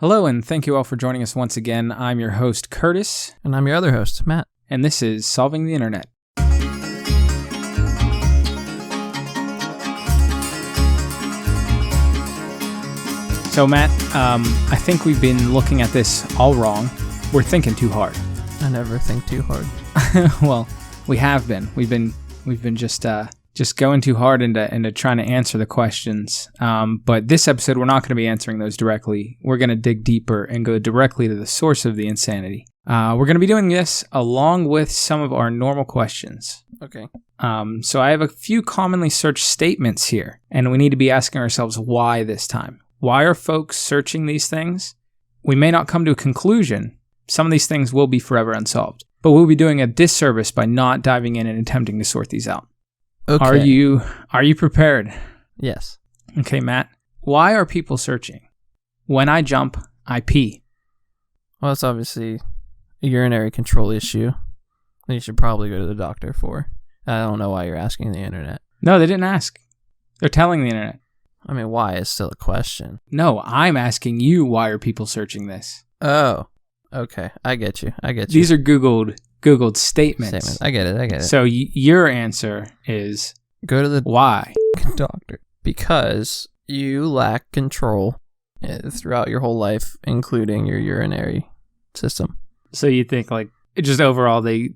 Hello, and thank you all for joining us once again. I'm your host, Curtis. And I'm your other host, Matt. And this is Solving the Internet. So, Matt, I think we've been looking at this all wrong. We're thinking too hard. I never think too hard. Well, we have been. We've been just going too hard into trying to answer the questions. But this episode, we're not going to be answering those directly. We're going to dig deeper and go directly to the source of the insanity. We're going to be doing this along with some of our normal questions. Okay. So I have a few commonly searched statements here, and we need to be asking ourselves why this time. Why are folks searching these things? We may not come to a conclusion. Some of these things will be forever unsolved, but we'll be doing a disservice by not diving in and attempting to sort these out. Okay. Are you prepared? Yes. Okay, Matt. Why are people searching? When I jump, I pee. Well, it's obviously a urinary control issue that you should probably go to the doctor for. I don't know why you're asking the internet. No, they didn't ask. They're telling the internet. I mean, why is still a question. No, I'm asking you, why are people searching this? Oh, okay. I get you. These are Googled statements. I get it. So your answer is go to the why? Doctor. Because you lack control throughout your whole life, including your urinary system. So you think like just overall they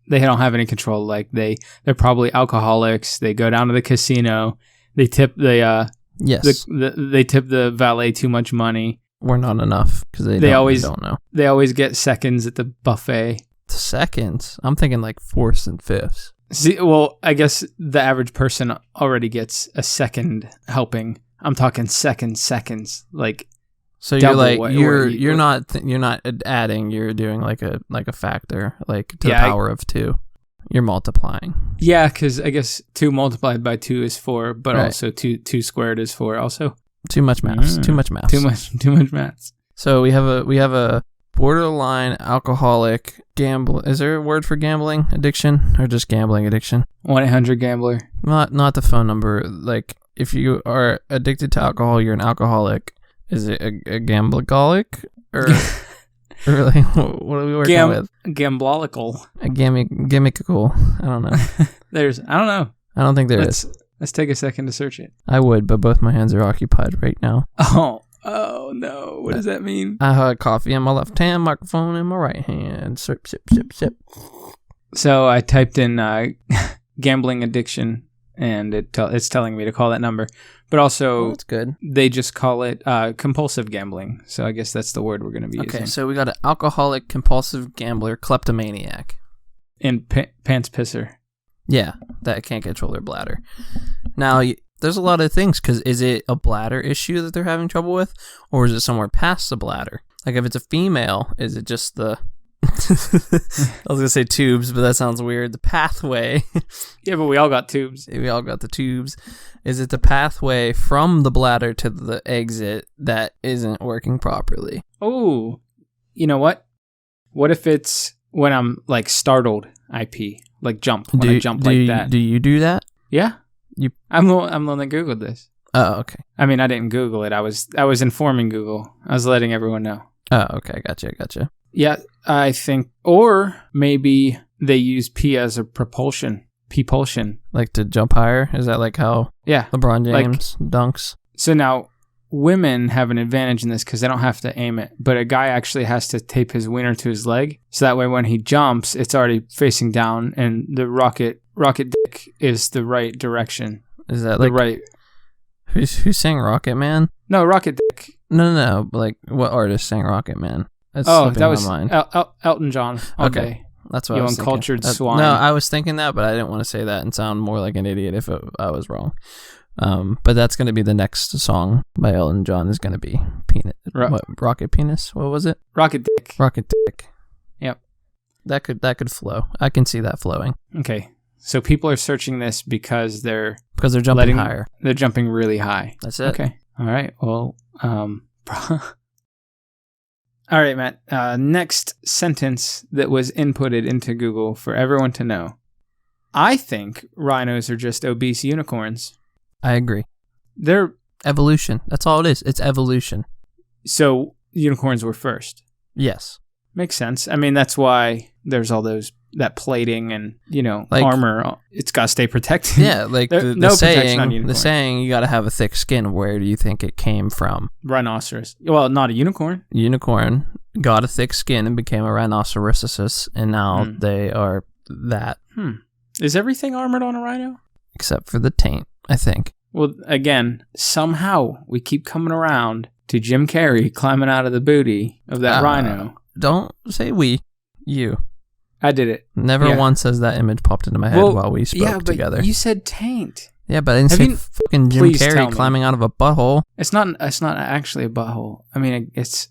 don't have any control. Like they're probably alcoholics. They go down to the casino. They tip they tip the valet too much money. Or not enough because they don't know. They always get seconds at the buffet. Seconds? I'm thinking like fourths and fifths. See, well, I guess the average person already gets a second helping. I'm talking seconds, like. So you're like you're not adding. You're doing like a factor, like to the power of 2. You're multiplying. Yeah, because I guess 2 multiplied by 2 is 4, but right. Also 2 squared is 4. Also, too much maths. Too much maths. Too much maths. So we have a borderline alcoholic gamble. Is there a word for gambling addiction or just gambling addiction? 1-800-GAMBLER. Not the phone number. Like if you are addicted to alcohol, you're an alcoholic. Is it a gamblicolic or? Really? What are we working with? Gamblolical. A gimmickable. I don't know. I don't know. I don't think there is. Let's take a second to search it. I would, but both my hands are occupied right now. Oh no. What does that mean? I had coffee in my left hand, microphone in my right hand. Sip. So I typed in gambling addiction, and it's telling me to call that number. But also, that's good. They just call it compulsive gambling. So I guess that's the word we're going to be using. Okay, so we got an alcoholic, compulsive gambler, kleptomaniac. And pants pisser. Yeah, that can't control their bladder. Now, there's a lot of things, because is it a bladder issue that they're having trouble with? Or is it somewhere past the bladder? Like if it's a female, is it just the... I was going to say tubes, but that sounds weird. The pathway. Yeah, but we all got tubes. We all got the tubes. Is it the pathway from the bladder to the exit that isn't working properly? Oh, you know what? What if it's when I'm like startled, I pee? Like jump. When I jump like that. Do you do that? Yeah. I'm the one that Googled this. Oh, okay. I mean, I didn't Google it. I was informing Google. I was letting everyone know. Oh, okay. Gotcha. Yeah, I think, or maybe they use pee as a propulsion. Like to jump higher? Is that like how LeBron James dunks? So now, women have an advantage in this because they don't have to aim it, but a guy actually has to tape his wiener to his leg, so that way when he jumps, it's already facing down, and the rocket dick is the right direction. Is that like... right... Who's sang Rocket Man? No, Rocket Dick. No. Like, what artist sang Rocket Man? That was Elton John. Okay. That's what I was thinking. Uncultured swine. No, I was thinking that, but I didn't want to say that and sound more like an idiot if I was wrong. But that's going to be the next song by Elton John is going to be Penis. Rocket Penis? What was it? Rocket Dick. Yep. That could flow. I can see that flowing. Okay. So people are searching this because they're jumping higher. They're jumping really high. That's it. Okay. All right. Well, all right, Matt. Next sentence that was inputted into Google for everyone to know. I think rhinos are just obese unicorns. I agree. They're evolution. That's all it is. It's evolution. So unicorns were first. Yes. Makes sense. I mean, that's why there's all that plating and, like, armor. It's got to stay protected. Yeah, like no protection on unicorns. The saying, you got to have a thick skin. Where do you think it came from? Rhinoceros. Well, not a unicorn. Unicorn got a thick skin and became a rhinoceros, and now they are that. Is everything armored on a rhino? Except for the taint, I think. Well, again, somehow we keep coming around to Jim Carrey climbing out of the booty of that rhino. Don't say we. You. I did it. Never once has that image popped into my head while we spoke together. But you said taint. Yeah, but I didn't say fucking Jim Carrey climbing out of a butthole. It's not actually a butthole. I mean, it's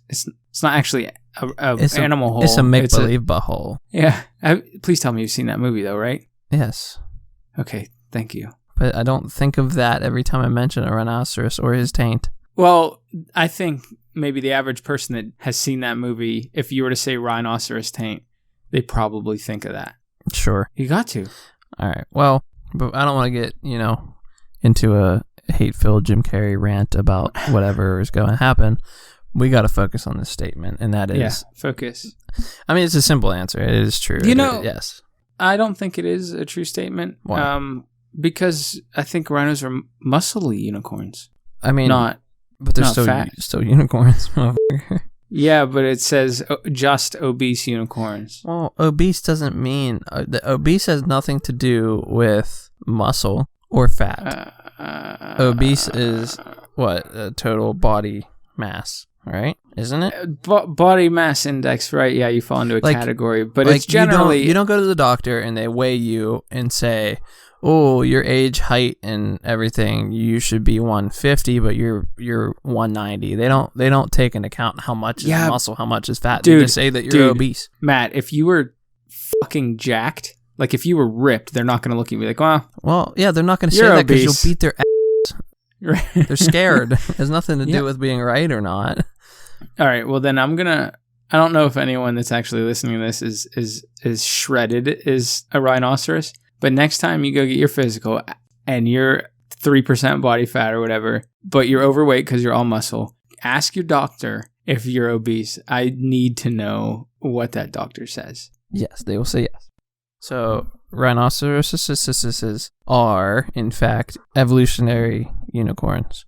not actually an animal hole. It's a make-believe butthole. Yeah. Please tell me you've seen that movie, though, right? Yes. Okay, thank you. But I don't think of that every time I mention a rhinoceros or his taint. Well, I think maybe the average person that has seen that movie, if you were to say rhinoceros taint, they probably think of that. Sure. You got to. All right. Well, but I don't want to get, into a hate-filled Jim Carrey rant about whatever is going to happen. We got to focus on this statement, and that is... focus. I mean, it's a simple answer. It is true. Yes. I don't think it is a true statement. Why? Because I think rhinos are muscly unicorns. I mean... But they're still unicorns. Yeah, but it says just obese unicorns. Well, obese doesn't mean... obese has nothing to do with muscle or fat. Obese is, what? Total body mass, right? Isn't it? Body mass index, right? Yeah, you fall into a category. But it's generally... You don't go to the doctor and they weigh you and say... Oh, your age, height, and everything, you should be 150, but you're 190. They don't take into account how much is muscle, how much is fat. Dude, they just say that you're obese. Matt, if you were fucking jacked, like if you were ripped, they're not going to look at me like, well, yeah, they're not going to say that because you'll beat their ass. Right. They're scared. It has nothing to do with being right or not. All right, well then I don't know if anyone that's actually listening to this is shredded as a rhinoceros. But next time you go get your physical and you're 3% body fat or whatever, but you're overweight because you're all muscle, ask your doctor if you're obese. I need to know what that doctor says. Yes, they will say yes. So rhinoceroses are, in fact, evolutionary unicorns.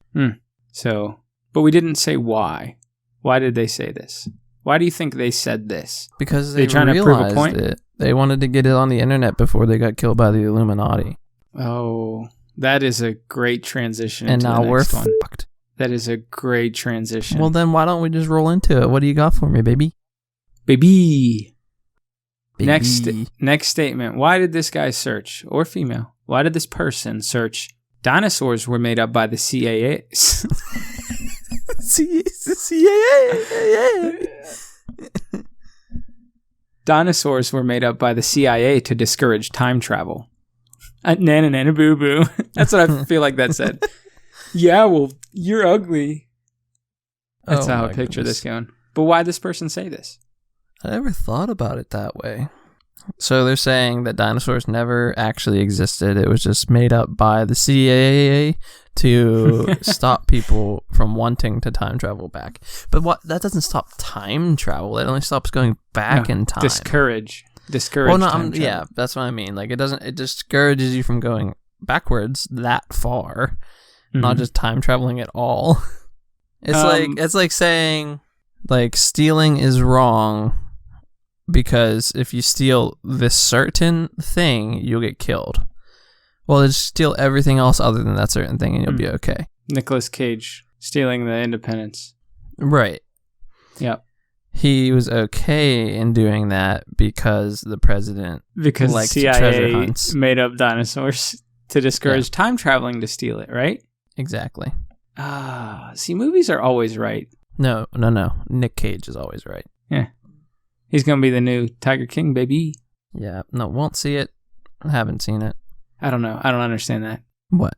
So, but we didn't say why. Why did they say this? Why do you think they said this? Because they trying to prove a point? They wanted to get it on the internet before they got killed by the Illuminati. Oh, that is a great transition. And now we're fucked. That is a great transition. Well, then why don't we just roll into it? What do you got for me, baby? Baby. Next statement. Why did this guy search, or female? Why did this person search? Dinosaurs were made up by the CIA. Dinosaurs were made up by the CIA to discourage time travel. Nana nana boo boo. That's what I feel like that said. Yeah, well, you're ugly. That's how I picture this going. But why this person say this? I never thought about it that way. So they're saying that dinosaurs never actually existed. It was just made up by the CIA to stop people from wanting to time travel back. But that doesn't stop time travel. It only stops going back in time. Discourage. Well, no, yeah, that's what I mean. Like it discourages you from going backwards that far, not just time traveling at all. It's like saying like stealing is wrong. Because if you steal this certain thing, you'll get killed. Well, just steal everything else other than that certain thing and you'll be okay. Nicolas Cage stealing the independence. Right. Yep. He was okay in doing that because the president liked treasure hunts. Made up dinosaurs to discourage time traveling to steal it, right? Exactly. See, movies are always right. No. Nick Cage is always right. Yeah. He's going to be the new Tiger King, baby. Yeah. No, won't see it. I haven't seen it. I don't know. I don't understand that. What?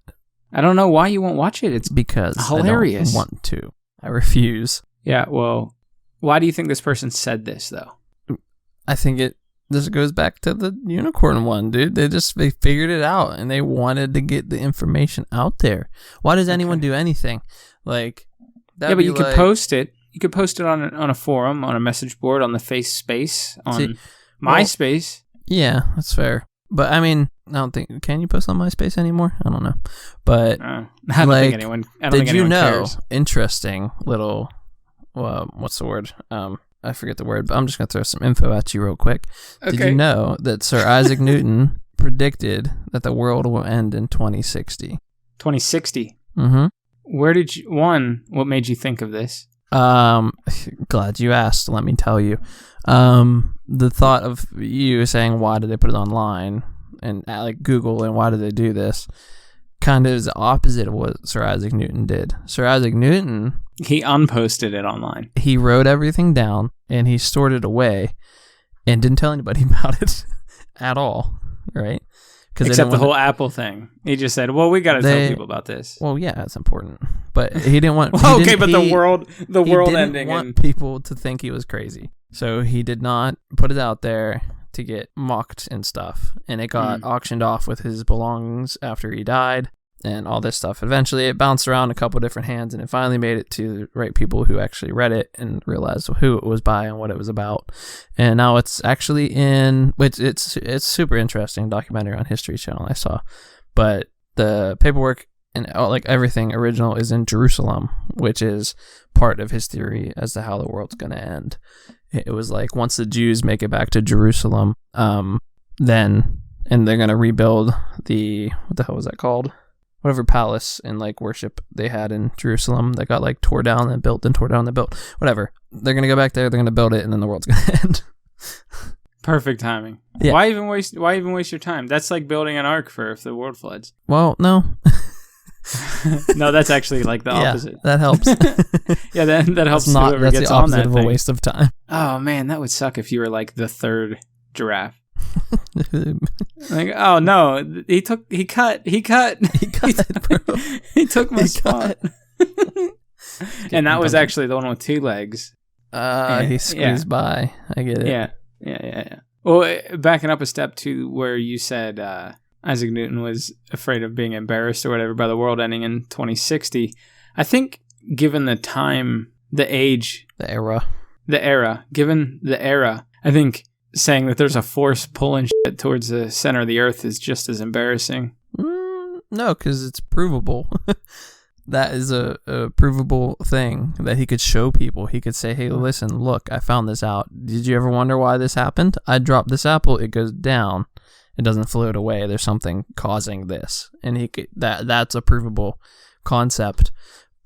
I don't know why you won't watch it. It's because hilarious. I don't want to. I refuse. Yeah, well, why do you think this person said this, though? I think this goes back to the unicorn one, dude. They figured it out, and they wanted to get the information out there. Why does anyone do anything? Like, yeah, but you could post it. You could post it on a forum, on a message board, on the Face Space, on MySpace. Yeah, that's fair. But I mean, I don't think can you post on MySpace anymore? I don't know. But I don't think anyone. Did you know? Cares. Interesting little. What's the word? I forget the word, but I'm just gonna throw some info at you real quick. Okay. Did you know that Sir Isaac Newton predicted that the world will end in 2060? 2060. Mm-hmm. What made you think of this? Glad you asked. Let me tell you. The thought of you saying, why did they put it online? And like Google, and why did they do this? Kind of is the opposite of what Sir Isaac Newton did. Sir Isaac Newton... He unposted it online. He wrote everything down, and he stored it away, and didn't tell anybody about it at all, right? Except the whole Apple thing. He just said, well, we got to tell people about this. Well, yeah, it's important. But he didn't want... the world ending. He didn't want people to think he was crazy. So he did not put it out there to get mocked and stuff. And it got auctioned off with his belongings after he died and all this stuff. Eventually, it bounced around a couple different hands, and it finally made it to the right people who actually read it and realized who it was by and what it was about. And now it's actually it's super interesting documentary on History Channel I saw. But the paperwork and like everything original is in Jerusalem, which is part of his theory as to how the world's going to end. It was like once the Jews make it back to Jerusalem, then they're going to rebuild what the hell was that called? Whatever palace and like worship they had in Jerusalem that got like tore down and built and tore down and built. Whatever. They're going to go back there, they're going to build it, and then the world's going to end. Perfect timing. Yeah. Why even waste your time? That's like building an ark for if the world floods. Well, no. No, that's actually like the opposite. That helps. Yeah, that helps whoever gets the on opposite that of thing. A waste of time. Oh man, that would suck if you were like the third giraffe. Like, oh no, he cut, bro. He took my spot. And that was actually the one with two legs. He squeezed by. I get it. Yeah. Well, backing up a step to where you said Isaac Newton was afraid of being embarrassed or whatever by the world ending in 2060. I think given the time, the age, given the era, I think saying that there's a force pulling shit towards the center of the earth is just as embarrassing. No, because it's provable. That is a provable thing that he could show people. He could say, hey, listen, look, I found this out. Did you ever wonder why this happened? I dropped this apple, it goes down. It doesn't float away. There's something causing this. And that's a provable concept.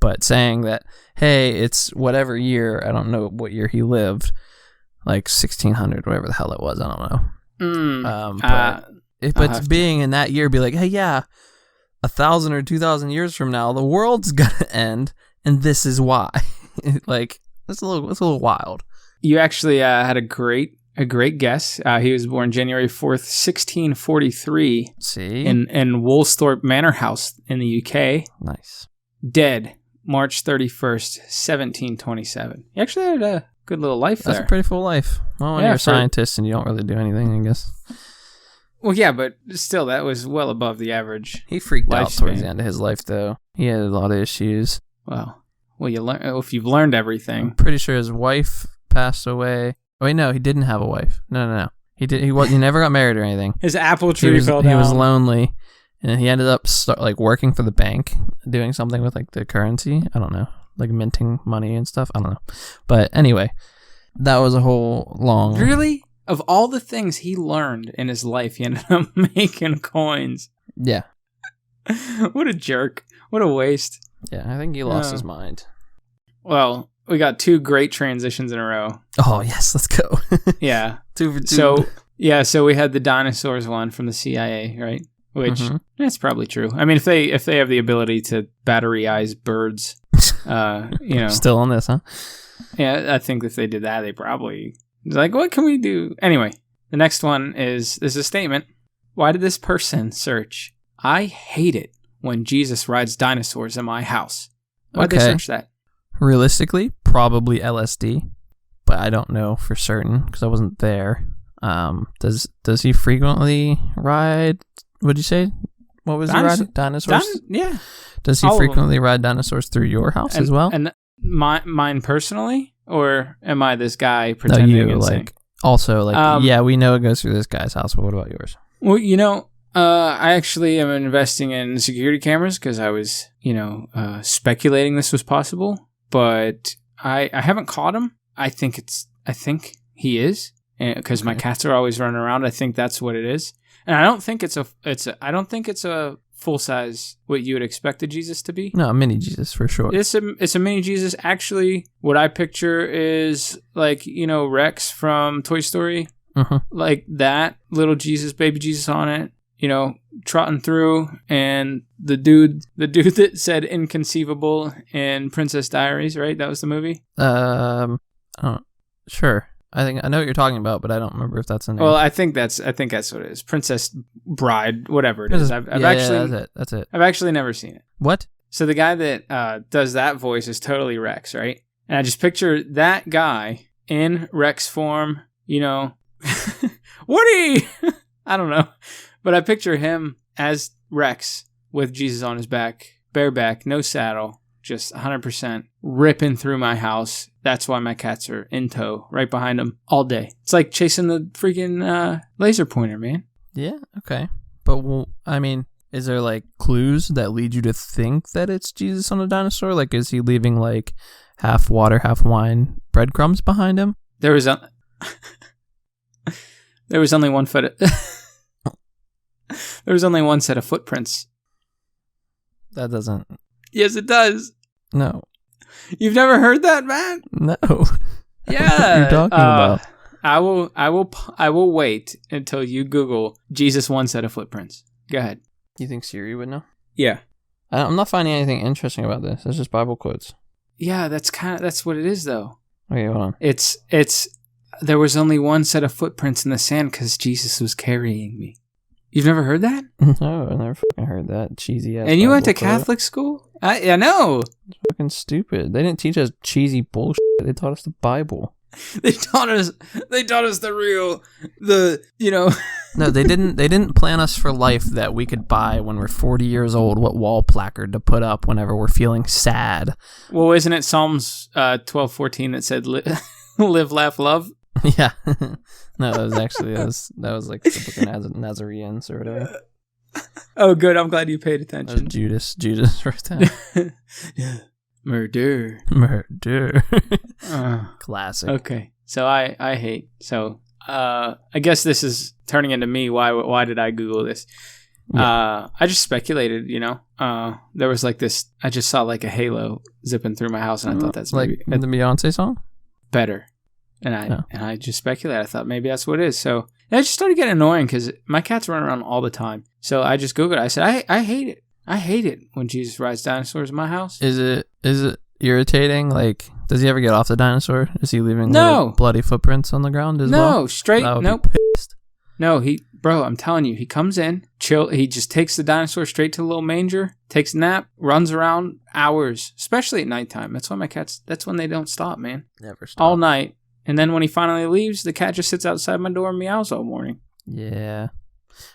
But saying that, hey, it's whatever year, I don't know what year he lived, like 1600, whatever the hell it was, I don't know. But being in that year, be like, hey, yeah, 1,000 or 2,000 years from now, the world's gonna end, and this is why. Like, that's a little wild. You actually had a great guess. He was born January 4th, 1643. See? In Woolsthorpe Manor House in the UK. Nice. Dead March 31st, 1727. He actually had a good little life there. That's a pretty full life. Well, when you're a scientist and you don't really do anything, I guess. Well, yeah, but still, that was well above the average. He freaked out towards the end of his life, though. He had a lot of issues. Well, you learn if you've learned everything. I'm pretty sure his wife passed away. Oh, wait, no, he didn't have a wife. No. He never got married or anything. His apple tree fell down. He was lonely, and he ended up working for the bank, doing something with like the currency. I don't know, like minting money and stuff. I don't know, but anyway, that was a whole long. Really, of all the things he learned in his life, he ended up making coins. Yeah. What a jerk! What a waste. Yeah, I think he lost his mind. Well, we got two great transitions in a row. Oh, yes, let's go. Yeah. 2 for 2. So we had the dinosaurs one from the CIA, right? Which, that's probably true. I mean, if they have the ability to battery-eyes birds, Still on this, huh? Yeah, I think if they did that, they probably... Like, what can we do? Anyway, the next one is a statement. Why did this person search, I hate it when Jesus rides dinosaurs in my house? Why'd they search that? Realistically, probably LSD, but I don't know for certain because I wasn't there. Does he frequently ride? What'd you say? What was he riding? Dinosaurs? Yeah. Does he frequently ride dinosaurs through your house as well? And Mine personally, or am I this guy pretending? No, you and like saying? also like yeah, we know it goes through this guy's house, but what about yours? Well, I actually am investing in security cameras because I was, speculating this was possible, but I haven't caught him. I think he is, because my cats are always running around. I think that's what it is, and I don't think it's a full size what you would expect a Jesus to be. No, a mini Jesus for sure. It's a mini Jesus. Actually, what I picture is like Rex from Toy Story, like that little Jesus, baby Jesus on it, trotting through, and the dude that said inconceivable in Princess Diaries, right? That was the movie. Sure. I know what you're talking about, but I don't remember if that's the name. Well, I think that's what it is. Princess Bride, whatever it is. That's it. I've actually never seen it. What? So the guy that does that voice is totally Rex, right? And I just picture that guy in Rex form, Woody! I don't know. But I picture him as Rex with Jesus on his back, bareback, no saddle, just 100% ripping through my house. That's why my cats are in tow, right behind him all day. It's like chasing the freaking laser pointer, man. Yeah, okay. But, is there like clues that lead you to think that it's Jesus on a dinosaur? Like, is he leaving like half water, half wine breadcrumbs behind him? There was only one foot. There was only one set of footprints. That doesn't. Yes, it does. No. You've never heard that, man? No. Yeah. What are you talking about? I will wait until you Google Jesus one set of footprints. Go ahead. You think Siri would know? Yeah. I'm not finding anything interesting about this. It's just Bible quotes. Yeah, that's what it is, though. Okay, hold on. It's there was only one set of footprints in the sand because Jesus was carrying me. You've never heard that? No, I never fucking heard that cheesy ass. And you Bible went to quote. Catholic school? I know. It's fucking stupid. They didn't teach us cheesy bullshit. They taught us the Bible. They taught us the No, they didn't plan us for life that we could buy when we're 40 years old, what wall placard to put up whenever we're feeling sad. Well, isn't it Psalms 12:14 that said live, laugh, love? Yeah. No, that was actually that was like the book of Nazarenes or whatever. Oh, good. I'm glad you paid attention. Judas wrote that. Yeah. Murder. Classic. Okay. So I hate. So I guess this is turning into me. Why did I Google this? Yeah. I just speculated, there was like this, I just saw like a halo zipping through my house and I thought that's like maybe the Beyonce song? Better. And I just speculated. I thought maybe that's what it is. So it just started getting annoying because my cats run around all the time. So I just Googled it. I said, I hate it. I hate it when Jesus rides dinosaurs in my house. Is it irritating? Like, does he ever get off the dinosaur? Is he leaving bloody footprints on the ground as well? No, straight. Nope. No, bro, I'm telling you, he comes in, chill. He just takes the dinosaur straight to the little manger, takes a nap, runs around hours, especially at nighttime. That's why my cats, that's when they don't stop, man. Never stop. All night. And then when he finally leaves, the cat just sits outside my door and meows all morning. Yeah.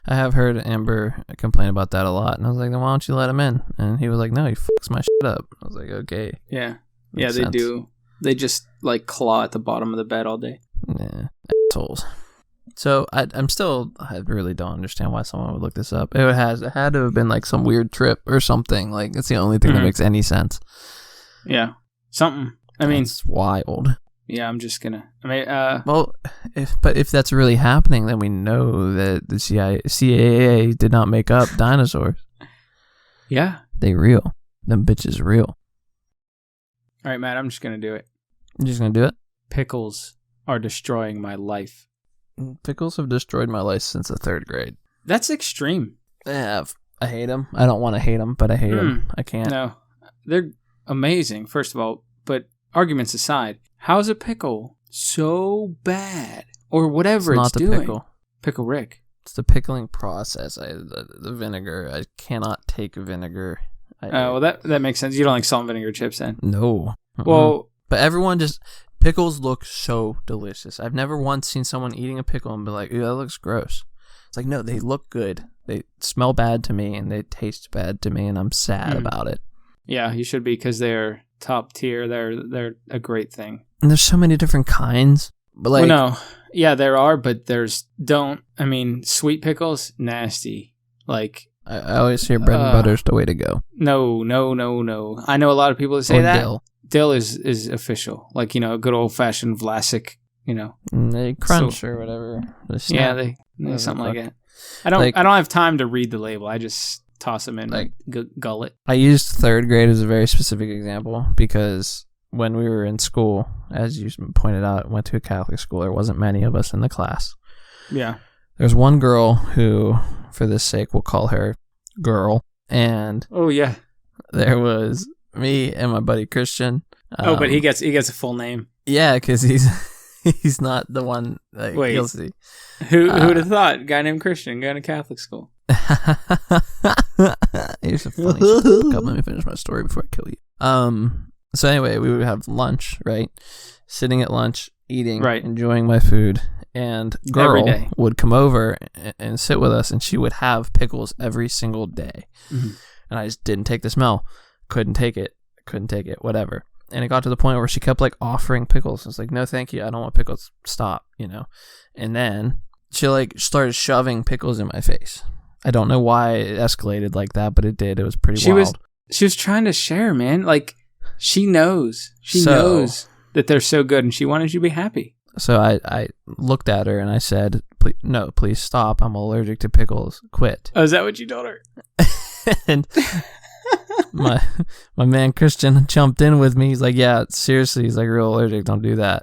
I have heard Amber complain about that a lot. And I was like, then why don't you let him in? And he was like, no, he fucks my shit up. I was like, okay. Yeah. Makes they sense. do. They just like claw at the bottom of the bed all day. Yeah. Assholes. So I really don't understand why someone would look this up. It had to have been like some weird trip or something. Like, it's the only thing that makes any sense. Yeah. Something. I mean, it's wild. Yeah, I'm just gonna. Well, if that's really happening, then we know that the CAA did not make up dinosaurs. Yeah, they real. Them bitches real. All right, Matt. I'm just gonna do it. You're just gonna do it? Pickles are destroying my life. Pickles have destroyed my life since the 3rd grade. That's extreme. They have. I hate them. I don't want to hate them, but I hate them. I can't. No, they're amazing. First of all, but arguments aside. How's a pickle so bad? Or whatever it's doing. Pickle. Pickle Rick. It's the pickling process. The vinegar. I cannot take vinegar. Well, that makes sense. You don't like salt and vinegar chips then? No. Well, but everyone pickles look so delicious. I've never once seen someone eating a pickle and be like, ew, that looks gross. It's like, no, they look good. They smell bad to me and they taste bad to me and I'm sad about it. Yeah, you should be because they're top tier. They're a great thing. And there's so many different kinds. But like, well, no, yeah, there are, but sweet pickles, nasty. Like I always hear bread and butter's the way to go. No. I know a lot of people that say or that. Dill. Dill is official. Like, a good old fashioned Vlasic. They crunch or whatever. Yeah, they something like that. I don't have time to read the label. I just toss them in my gullet. I used third grade as a very specific example because when we were in school, as you pointed out, went to a Catholic school. There wasn't many of us in the class. Yeah. There's one girl who, for this sake, we'll call her Girl. And oh yeah, there was me and my buddy Christian. But he gets a full name. Yeah, because he's not the one that you'll see. Who would have thought? Guy named Christian going to Catholic school. Here's a funny shit. God, let me finish my story before I kill you. So anyway, we would have lunch, right? Sitting at lunch, eating, right, enjoying my food, and Girl would come over and sit with us, and she would have pickles every single day. Mm-hmm. And I just didn't take the smell. Couldn't take it, whatever. And it got to the point where she kept like offering pickles. I was like, no, thank you. I don't want pickles. Stop, And then she like started shoving pickles in my face. I don't know why it escalated like that, but it did. It was pretty wild. She was trying to share, man. Like, she knows. She knows that they're so good, and she wanted you to be happy. So I looked at her and I said, please stop. I'm allergic to pickles. Quit. Oh, is that what you told her? And my man Christian jumped in with me. He's like, yeah, seriously. He's like, real allergic. Don't do that.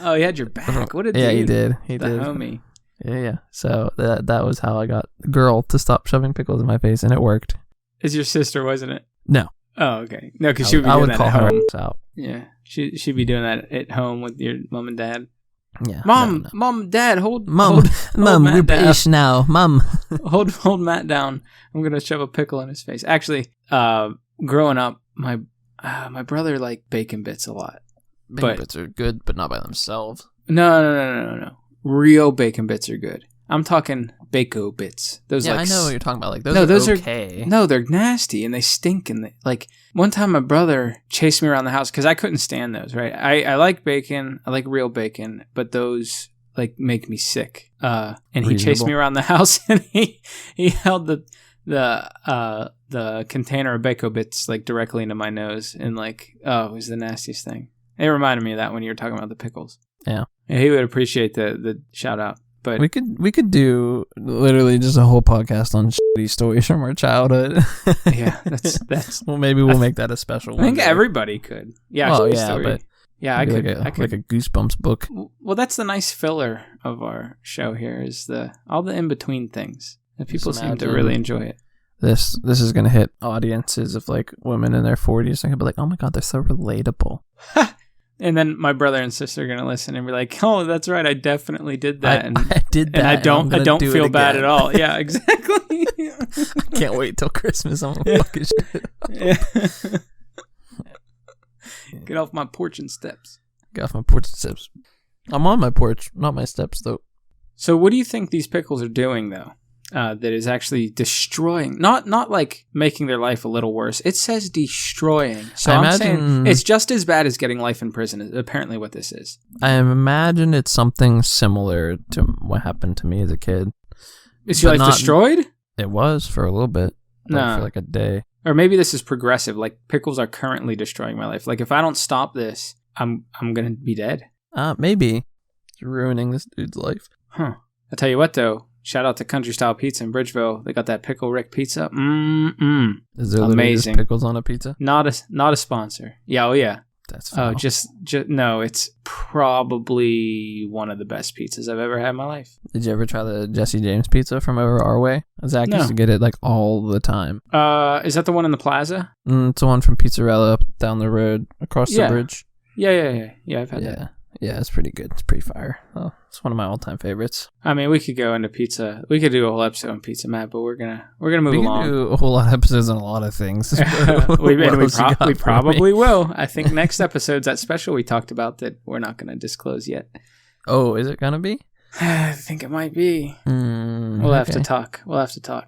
Oh, he had your back. What a dude. Yeah, he did. He the did. Homie. Yeah. So that was how I got Girl to stop shoving pickles in my face, and it worked. It's your sister, wasn't it? No. Oh, okay. No, because she would be doing that at home. Out. Yeah, she'd be doing that at home with your mom and dad. Yeah, Mom, Dad, hold Mom, Matt down. Now, Mom. hold Matt down. I'm gonna shove a pickle in his face. Actually, growing up, my brother liked bacon bits a lot. Bacon bits are good, but not by themselves. No. Real bacon bits are good. I'm talking Bako bits. Those, I know what you're talking about. Like those are okay. No, they're nasty and they stink. And like one time, my brother chased me around the house because I couldn't stand those. Right, I like bacon. I like real bacon, but those like make me sick. And he chased me around the house, and he held the container of Bako bits like directly into my nose, and like, it was the nastiest thing. It reminded me of that when you were talking about the pickles. Yeah, he would appreciate the shout out. But we could do literally just a whole podcast on shitty stories from our childhood. Yeah, that's. Well, maybe we'll make that a special one. I think everybody could. Yeah, well, but yeah, I could. I could like a Goosebumps book. Well, that's the nice filler of our show here is all the in between things. And people seem to really enjoy it. This is gonna hit audiences of like women in their 40s. They're gonna be like, oh my god, they're so relatable. And then my brother and sister are gonna listen and be like, "Oh, that's right, I definitely did that." I did that, and I don't feel bad at all. Yeah, exactly. I can't wait till Christmas. I'm gonna fucking shit up. Yeah. Get off my porch and steps. Get off my porch and steps. I'm on my porch, not my steps, though. So, what do you think these pickles are doing, though? That is actually destroying, not like making their life a little worse. It says destroying. So I'm saying it's just as bad as getting life in prison, is apparently what this is. I imagine it's something similar to what happened to me as a kid. Is your life destroyed? It was for a little bit. No. For like a day. Or maybe this is progressive. Like pickles are currently destroying my life. Like if I don't stop this, I'm going to be dead. Maybe. It's ruining this dude's life. Huh. I'll tell you what, though. Shout out to Country Style Pizza in Bridgeville. They got that Pickle Rick pizza. Is there amazing pickles on a pizza? Not a sponsor. Yeah, oh yeah. That's foul. Just no. It's probably one of the best pizzas I've ever had in my life. Did you ever try the Jesse James pizza from over our way? Zach used to get it like all the time. Is that the one in the plaza? It's the one from Pizzarella up down the road across the bridge. Yeah. I've had that. Yeah, it's pretty good. It's pretty fire. Oh, it's one of my all-time favorites. I mean, we could go into pizza. We could do a whole episode on pizza, Matt, but we're gonna move along. We can do a whole lot of episodes on a lot of things. we probably will. I think next episode's that special we talked about that we're not gonna disclose yet. Oh, is it gonna be? I think it might be. We'll have to talk.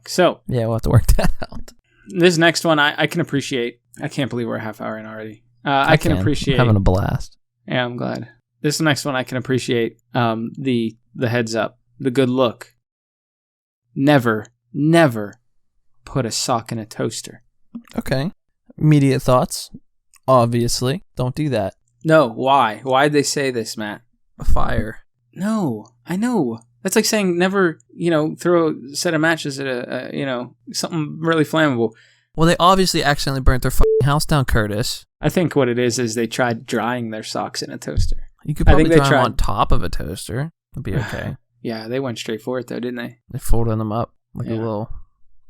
So yeah, we'll have to work that out. This next one I can appreciate. I can't believe we're a half hour in already. I can appreciate... I'm having a blast. Yeah, I'm glad. This next one I can appreciate the heads up, the good look. Never put a sock in a toaster. Okay. Immediate thoughts. Obviously. Don't do that. No, why? Why'd they say this, Matt? Fire. No, I know. That's like saying never, throw a set of matches at something really flammable. Well, they obviously accidentally burnt their fucking house down, Curtis. I think what it is they tried drying their socks in a toaster. You could probably dry them on top of a toaster. It'd be okay. Yeah, they went straight for it though, didn't they? They folded them up like a little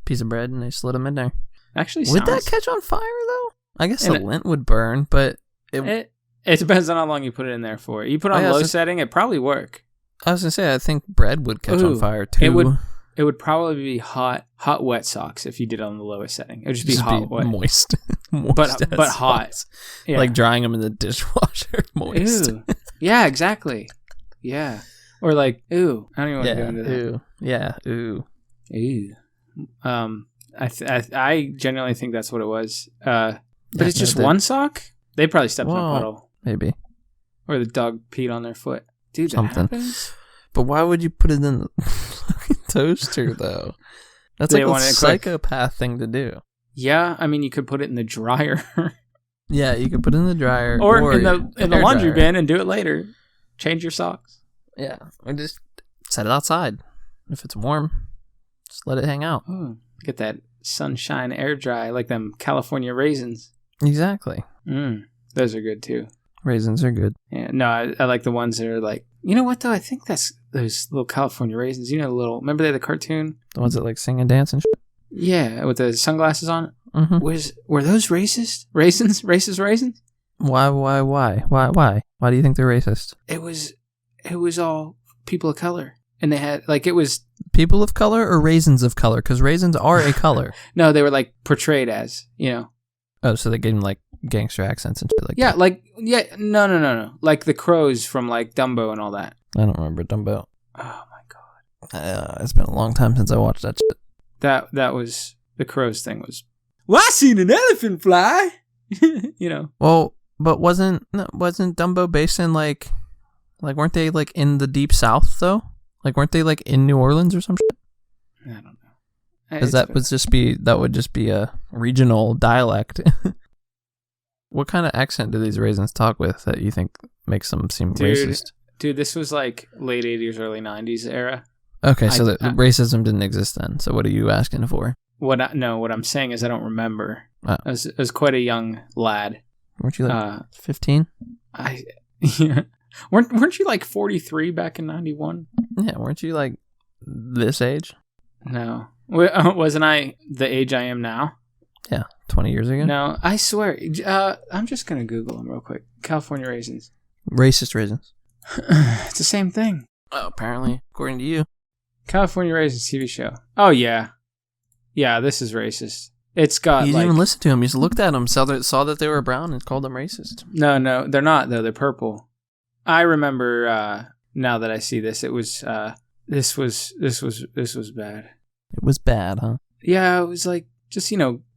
piece of bread and they slid them in there. Actually, would that catch on fire though? I guess the lint would burn, but it depends on how long you put it in there for. You put it on low setting, it probably work. I was gonna say I think bread would catch on fire too. It would probably be hot wet socks if you did it on the lowest setting. It would just be hot wet, moist but hot, like drying them in the dishwasher. Moist. Ew. Yeah, exactly. Yeah, or like ooh. I don't even want to go into that. Ooh. Yeah. Ooh. I genuinely think that's what it was. But it's just one sock. They probably stepped in a puddle, maybe, or the dog peed on their foot. Dude, something. But why would you put it in the fucking toaster though? That's like a psychopath thing to do. Yeah, I mean you could put it in the dryer. Yeah, you could put it in the dryer or in the laundry bin and do it later. Change your socks. Yeah, or just set it outside. If it's warm, just let it hang out. Ooh, get that sunshine air dry like them California raisins. Exactly. Those are good too. Raisins are good. Yeah, no, I like the ones that are like, you know what though? I think that's those little California raisins. Remember they had the cartoon? The ones that like sing and dance and shit? Yeah, with the sunglasses on. Mm-hmm. Were those racist? Raisins? Racist raisins? Why? Why do you think they're racist? It was all people of color. And they had, like, it was... People of color or raisins of color? Because raisins are a color. No, they were, like, portrayed as, Oh, so they gave them, like, gangster accents and shit like that. No. Like the crows from, like, Dumbo and all that. I don't remember Dumbo. Oh, my God. It's been a long time since I watched that shit. That was... The crows thing was... Well, I seen an elephant fly! Well, but wasn't Dumbo based in, like, weren't they, like, in the deep south, though? Like, weren't they, like, in New Orleans or some shit? I don't know. Because that would just be a regional dialect. What kind of accent do these raisins talk with that you think makes them seem racist? Dude, this was like late 80s, early 90s era. Okay, so racism didn't exist then. So what are you asking for? What I'm saying is I don't remember. Oh. I was quite a young lad. Weren't you like 15? Weren't you like 43 back in 91? Yeah, weren't you like this age? No. Wasn't I the age I am now? Yeah, 20 years ago? No, I swear. I'm just going to Google them real quick. California raisins. Racist raisins. It's the same thing. Oh, apparently, according to you. California Raisins TV show. Oh, yeah. Yeah, this is racist. It's got You didn't even listen to them. You just looked at them, saw that they were brown, and called them racist. No, they're not, though. They're purple. I remember, now that I see this, it was, this was bad. It was bad, huh? Yeah, it was like, just,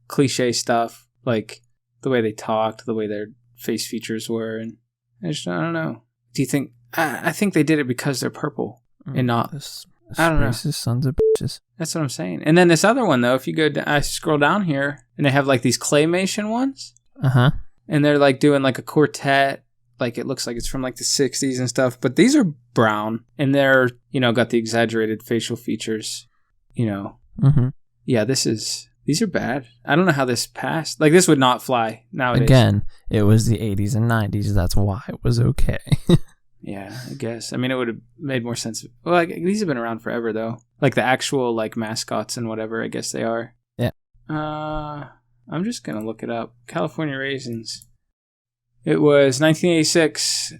cliche stuff. Like, the way they talked, the way their face features were, and I don't know. Do you think... I think they did it because they're purple and not... I don't know. Racist sons of bitches. That's what I'm saying. And then this other one, though, if you go... I scroll down here, and they have, like, these claymation ones. Uh-huh. And they're, like, doing, like, a quartet. Like, it looks like it's from, like, the 60s and stuff. But these are brown. And they're, got the exaggerated facial features. Mm-hmm. Yeah, these are bad. I don't know how this passed. Like, this would not fly nowadays. Again, it was the 80s and 90s. That's why it was okay. Yeah, I guess. I mean, it would have made more sense. Well, like, these have been around forever, though. Like, the actual, like, mascots and whatever, I guess they are. Yeah. I'm just going to look it up. California Raisins. It was 1986.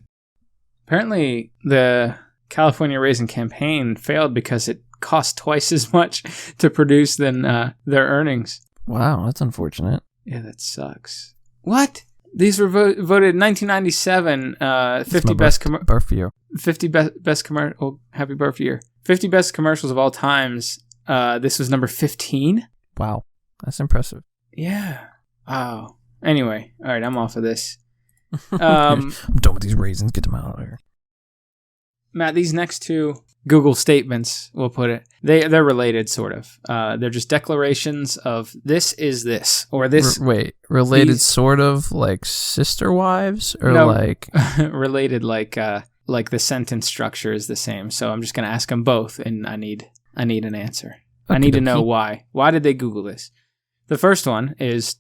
Apparently, the California Raisin campaign failed because it cost twice as much to produce than their earnings. Wow, that's unfortunate. Yeah, that sucks. What? These were voted in 1997, 50 best birth year. 50 best commercial. Oh, happy birth year. 50 best commercials of all times. This was number 15. Wow, that's impressive. Yeah. Wow. Anyway, all right, I'm off of this. I'm done with these raisins. Get them out of here. Matt, these next two Google statements, we'll put it, they're related, sort of. They're just declarations of this is this, or this. Related these, sort of like sister wives, or no, like related like the sentence structure is the same. So I'm just gonna ask them both, and I need an answer. Okay, I need to know why. Why did they Google this? The first one is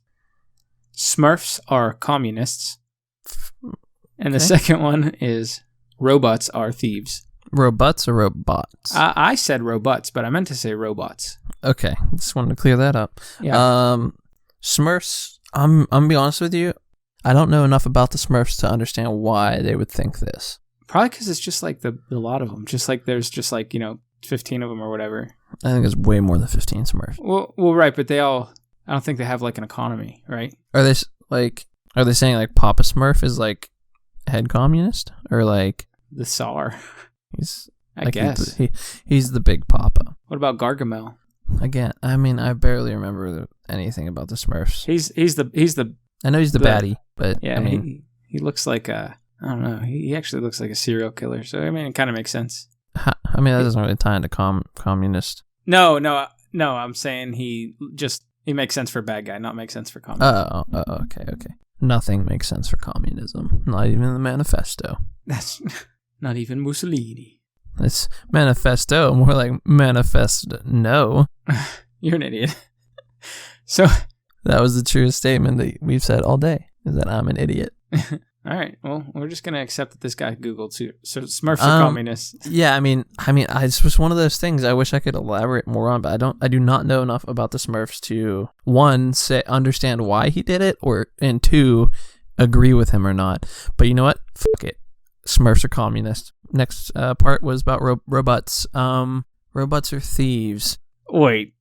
Smurfs are communists, and the second one is robots are thieves. Robots or robots? I said robots, but I meant to say robots. Okay, just wanted to clear that up. Yeah. Smurfs. I'm gonna be honest with you. I don't know enough about the Smurfs to understand why they would think this. Probably because it's just like a lot of them. Just like there's just like 15 of them or whatever. I think it's way more than 15 Smurfs. Well, right, but they all. I don't think they have like an economy, right? Are they saying like Papa Smurf is like head communist, or like the Tsar? I guess he's the big Papa. What about Gargamel? Again, I mean, I barely remember anything about the Smurfs. He's the. I know he's the baddie, but yeah, I mean, he looks like I don't know. He actually looks like a serial killer. So I mean, it kind of makes sense. I mean, that doesn't really tie into communist. No. I'm saying he makes sense for bad guy, not makes sense for communism. Okay. Nothing makes sense for communism. Not even the manifesto. That's not even Mussolini. It's manifesto, more like manifesto. No. You're an idiot. So that was the truest statement that we've said all day, is that I'm an idiot. All right. Well, we're just gonna accept that this guy Googled too. So Smurfs are communists. Yeah, I mean, it's just one of those things. I wish I could elaborate more on, but I do not know enough about the Smurfs to understand why he did it, and two, agree with him or not. But you know what? Fuck it. Smurfs are communists. Next part was about robots. Robots are thieves. Wait.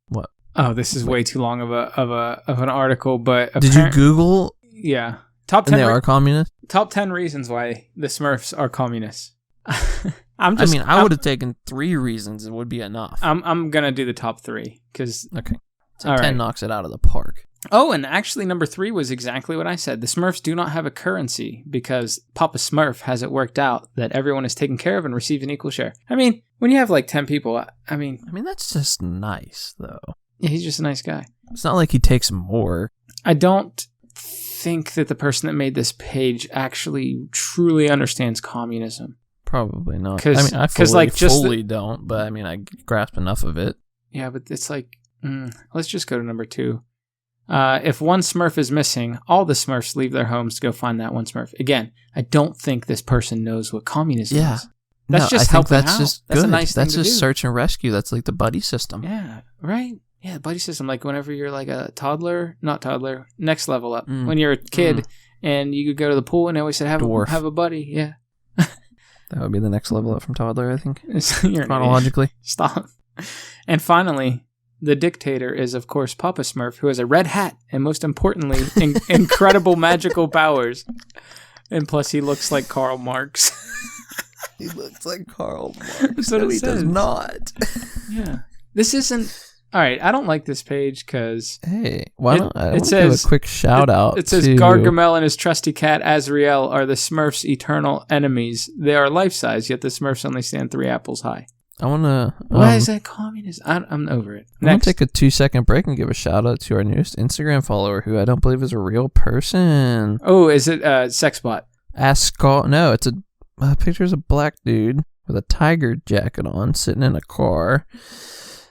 What? Oh, this is way too long of an article. But did you Google? Yeah. Top 10 and they are communists? Top 10 reasons why the Smurfs are communists. I would have taken 3 reasons. It would be enough. I'm going to do the top 3. Okay. So 10 knocks it out of the park. Oh, and actually number 3 was exactly what I said. The Smurfs do not have a currency because Papa Smurf has it worked out that everyone is taken care of and receives an equal share. I mean, when you have like 10 people, I mean, that's just nice, though. Yeah, he's just a nice guy. It's not like he takes more. I don't think that the person that made this page actually truly understands communism. Probably not. I fully don't, but I grasp enough of it. Yeah, but it's like, let's just go to number 2. If one Smurf is missing, all the Smurfs leave their homes to go find that one Smurf. Again, I don't think this person knows what communism is. That's just helping out. That's a nice thing to do. That's just search and rescue. That's like the buddy system. Yeah, right? Yeah, the buddy system. Like whenever you're like a next level up. When you're a kid and you could go to the pool and they always said, have a buddy. Yeah. That would be the next level up from toddler, I think. Chronologically. Stop. And finally, the dictator is, of course, Papa Smurf, who has a red hat and, most importantly, incredible magical powers. And plus, he looks like Karl Marx. He looks like Karl Marx. No, he does not. Yeah. This isn't... All right, I don't like this page because... Hey, why don't I give a quick shout out It says, Gargamel and his trusty cat Azrael are the Smurfs' eternal enemies. They are life-size, yet the Smurfs only stand 3 apples high. I want to... Why is that communist? I'm over it. I'm going to take a 2-second break and give a shout out to our newest Instagram follower, who I don't believe is a real person. Oh, is it Sexbot? No, it's a picture of a black dude with a tiger jacket on, sitting in a car.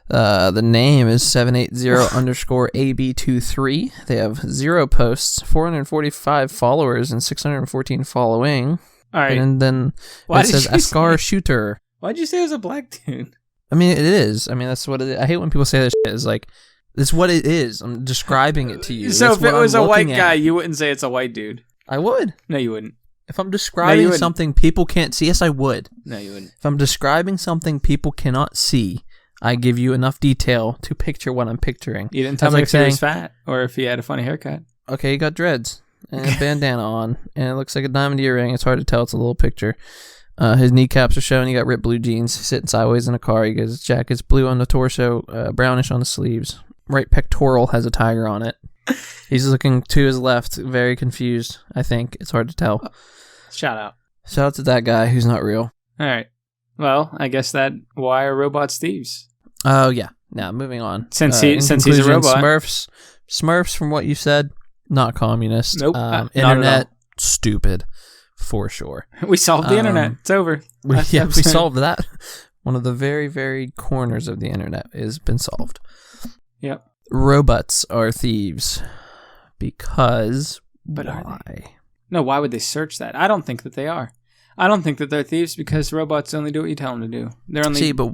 The name is 780_AB23. They have 0 posts, 445 followers, and 614 following. All right. And then it says Askar Shooter. Why'd you say it was a black dude? I mean, it is. I mean, that's what it is. I hate when people say this shit. It's like, it's what it is. I'm describing it to you. So if it was a white guy, you wouldn't say it's a white dude. I would. No, you wouldn't. If I'm describing something people can't see, yes, I would. No, you wouldn't. If I'm describing something people cannot see, I give you enough detail to picture what I'm picturing. You didn't tell me if he was fat or if he had a funny haircut. Okay, he got dreads and a bandana on, and it looks like a diamond earring. It's hard to tell. It's a little picture. His kneecaps are showing. He got ripped blue jeans, sitting sideways in a car. He gets his jacket's blue on the torso, brownish on the sleeves. Right pectoral has a tiger on it. He's looking to his left, very confused, I think. It's hard to tell. Shout out. Shout out to that guy who's not real. All right. Well, I guess why are robots thieves? Oh, yeah. Now, moving on. Since he's a robot. Smurfs, from what you said, not communist. Nope. Not internet, stupid, for sure. We solved the internet. It's over. We solved that. One of the very, very corners of the internet has been solved. Yep. Robots are thieves because but why? No, why would they search that? I don't think that they are. I don't think that they're thieves because robots only do what you tell them to do. They're only. See, but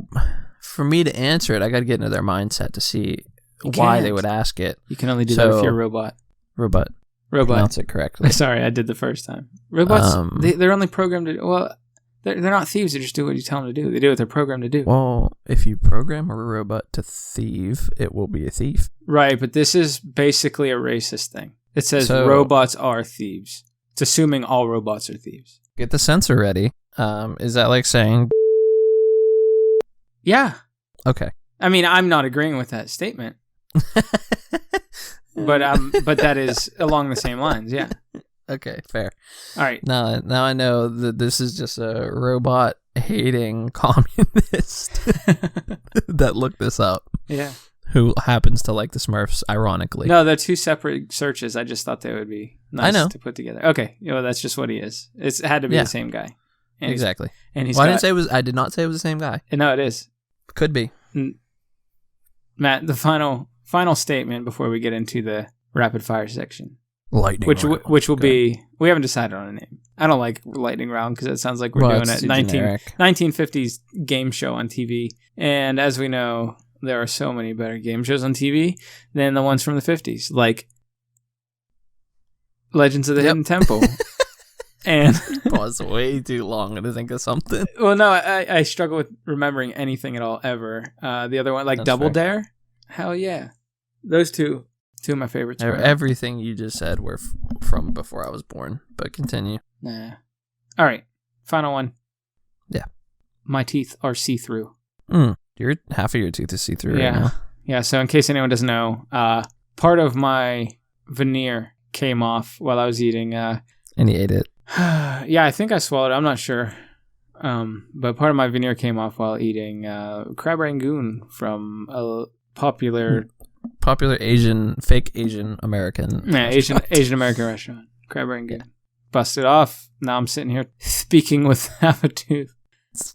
for me to answer it, I got to get into their mindset to see why they would ask it. You can only do that if you're a robot. Robot. Pronounce it correctly. Sorry, I did the first time. Robots, they're only programmed to. Well, they're not thieves. They just do what you tell them to do. They do what they're programmed to do. Well, if you program a robot to thieve, it will be a thief. Right, but this is basically a racist thing. It says robots are thieves. It's assuming all robots are thieves. Get the censor ready. Is that like saying? Yeah. Okay. I mean, I'm not agreeing with that statement. but that is along the same lines, yeah. Okay, fair. All right. Now I know that this is just a robot hating communist that looked this up. Yeah. Who happens to like the Smurfs, ironically. No, they're two separate searches. I just thought they would be nice to put together. Okay, that's just what he is. It had to be the same guy. And exactly. And he's. Well, I did not say it was the same guy. No, it is. Could be. Matt, the final statement before we get into the rapid fire section. Lightning round. Which will be, we haven't decided on a name. I don't like lightning round because it sounds like we're doing a 1950s game show on TV. And as we know, there are so many better game shows on TV than the ones from the 50s, like Legends of the Hidden Temple. And pause way too long to think of something. Well, no, I struggle with remembering anything at all ever. The other one, like That's Double Dare. Hell yeah. Those two of my favorites. Everything you just said were from before I was born, but continue. Nah. All right. Final one. Yeah. My teeth are see-through. Half of your teeth is see-through right now. Yeah, so in case anyone doesn't know, part of my veneer came off while I was eating. And he ate it. Yeah, I think I swallowed it. I'm not sure. But part of my veneer came off while eating crab rangoon from a popular fake Asian American. Yeah, Asian American restaurant. Crab rangoon. Yeah. Busted off. Now I'm sitting here speaking with half a tooth.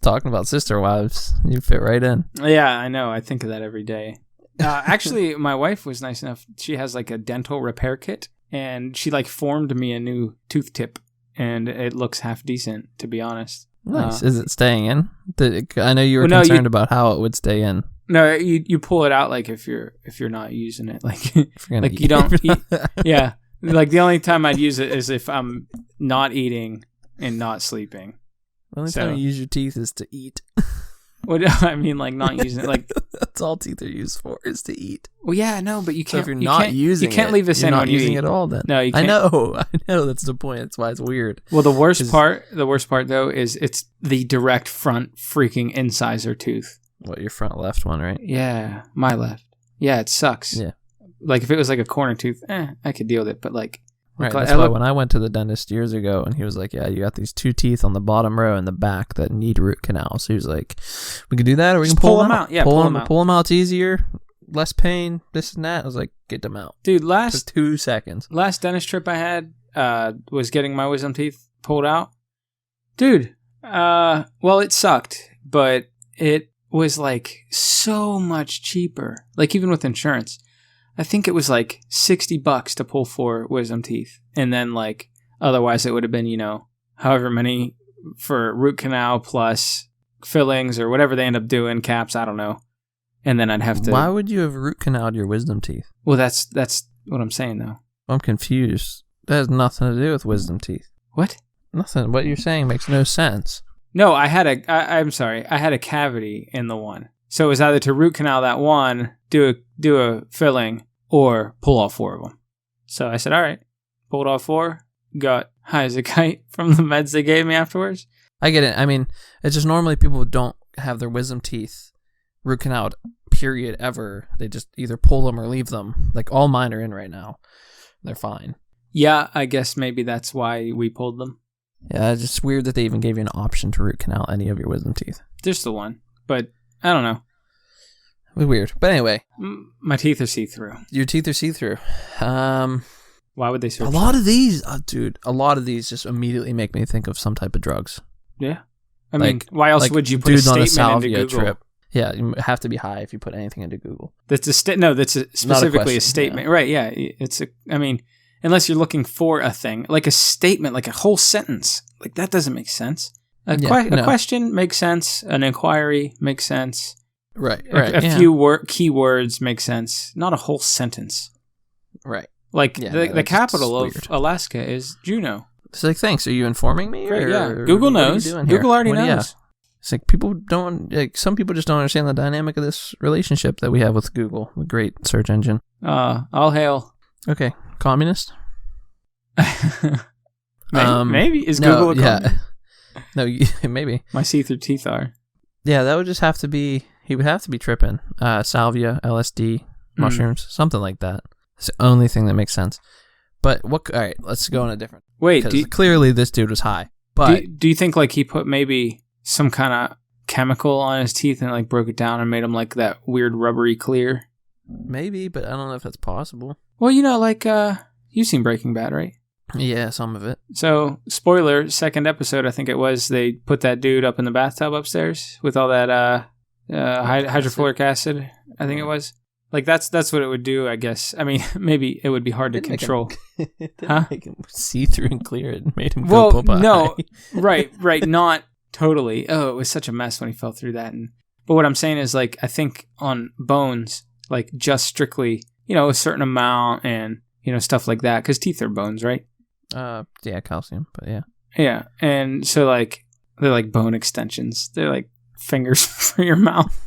Talking about sister wives, you fit right in. Yeah, I know. I think of that every day. Actually, my wife was nice enough. She has like a dental repair kit, and she like formed me a new tooth tip, and it looks half decent, to be honest. Nice. Is it staying in? I know you were concerned about how it would stay in. No, you pull it out like if you're not using it, like like you don't. Yeah, like the only time I'd use it is if I'm not eating and not sleeping. The only time you use your teeth is to eat. What I mean, like not using it, like that's all teeth are used for, is to eat. Well, yeah, no, but you can't. So if you're not using it, you can't leave this in when you eat. You're not using it at all. Then no, you can't. I know. That's the point. That's why it's weird. Well, the worst part though is it's the direct front freaking incisor tooth. What, your front left one, right? Yeah, my left. Yeah, it sucks. Yeah. Like if it was like a corner tooth, I could deal with it, but like. Right, that's why when I went to the dentist years ago, and he was like, yeah, you got these two teeth on the bottom row in the back that need root canal. So he was like, we can do that, or we can pull them out. Yeah, pull them out. Pull them out, it's easier, less pain, this and that. I was like, get them out. Dude, Took 2 seconds. Last dentist trip I had was getting my wisdom teeth pulled out. Dude, well, it sucked, but it was like so much cheaper. Like even with insurance. I think it was like $60 to pull 4 wisdom teeth. And then like, otherwise it would have been, however many for root canal plus fillings or whatever they end up doing, caps, I don't know. And then I'd have to. Why would you have root canaled your wisdom teeth? Well, that's what I'm saying though. I'm confused. That has nothing to do with wisdom teeth. What? Nothing. What you're saying makes no sense. No, I'm sorry. I had a cavity in the one. So it was either to root canal that one, do a filling, or pull all 4 of them. So I said, all right, pulled all 4, got high as a kite from the meds they gave me afterwards. I get it. I mean, it's just normally people don't have their wisdom teeth root canal period ever. They just either pull them or leave them. Like all mine are in right now. They're fine. Yeah, I guess maybe that's why we pulled them. Yeah, it's just weird that they even gave you an option to root canal any of your wisdom teeth. Just the one, but I don't know. It was weird. But anyway. My teeth are see-through. Your teeth are see-through. Why would they search? A lot of these, dude, just immediately make me think of some type of drugs. Yeah. I mean, why else would you put a statement into Google? Trip. Yeah, you have to be high if you put anything into Google. That's specifically a statement. Yeah. Right, yeah. I mean, unless you're looking for a thing, like a statement, like a whole sentence. Like, that doesn't make sense. A question makes sense. An inquiry makes sense. Right. A few keywords make sense. Not a whole sentence. Right. Like, the capital of Alaska is Juneau. It's like, thanks. Are you informing me? Right, yeah. Google knows. Google already knows. It's like some people just don't understand the dynamic of this relationship that we have with Google, the great search engine. All hail. Okay. Communist? Maybe. Is Google a communist? No, maybe. My see-through teeth are. Yeah, that would just have to be, he would have to be tripping. Salvia, LSD, mushrooms, something like that. It's the only thing that makes sense. But all right, let's go on a different. Wait, clearly this dude was high. But do you think like he put maybe some kind of chemical on his teeth and like broke it down and made them like that weird rubbery clear? Maybe, but I don't know if that's possible. Well, like you've seen Breaking Bad, right? Yeah, some of it. So, spoiler, second episode, I think it was, they put that dude up in the bathtub upstairs with all that hydrofluoric acid, I think it was. Like, that's what it would do, I guess. I mean, maybe it would be hard to control. It didn't make him see-through and clear it and made him go Popeye. No, right, not totally. Oh, it was such a mess when he fell through that. But what I'm saying is, like, I think on bones, like, just strictly, a certain amount and, stuff like that. Because teeth are bones, right? Yeah, calcium, but yeah. Yeah, and so, like, they're like bone extensions. They're like fingers for your mouth.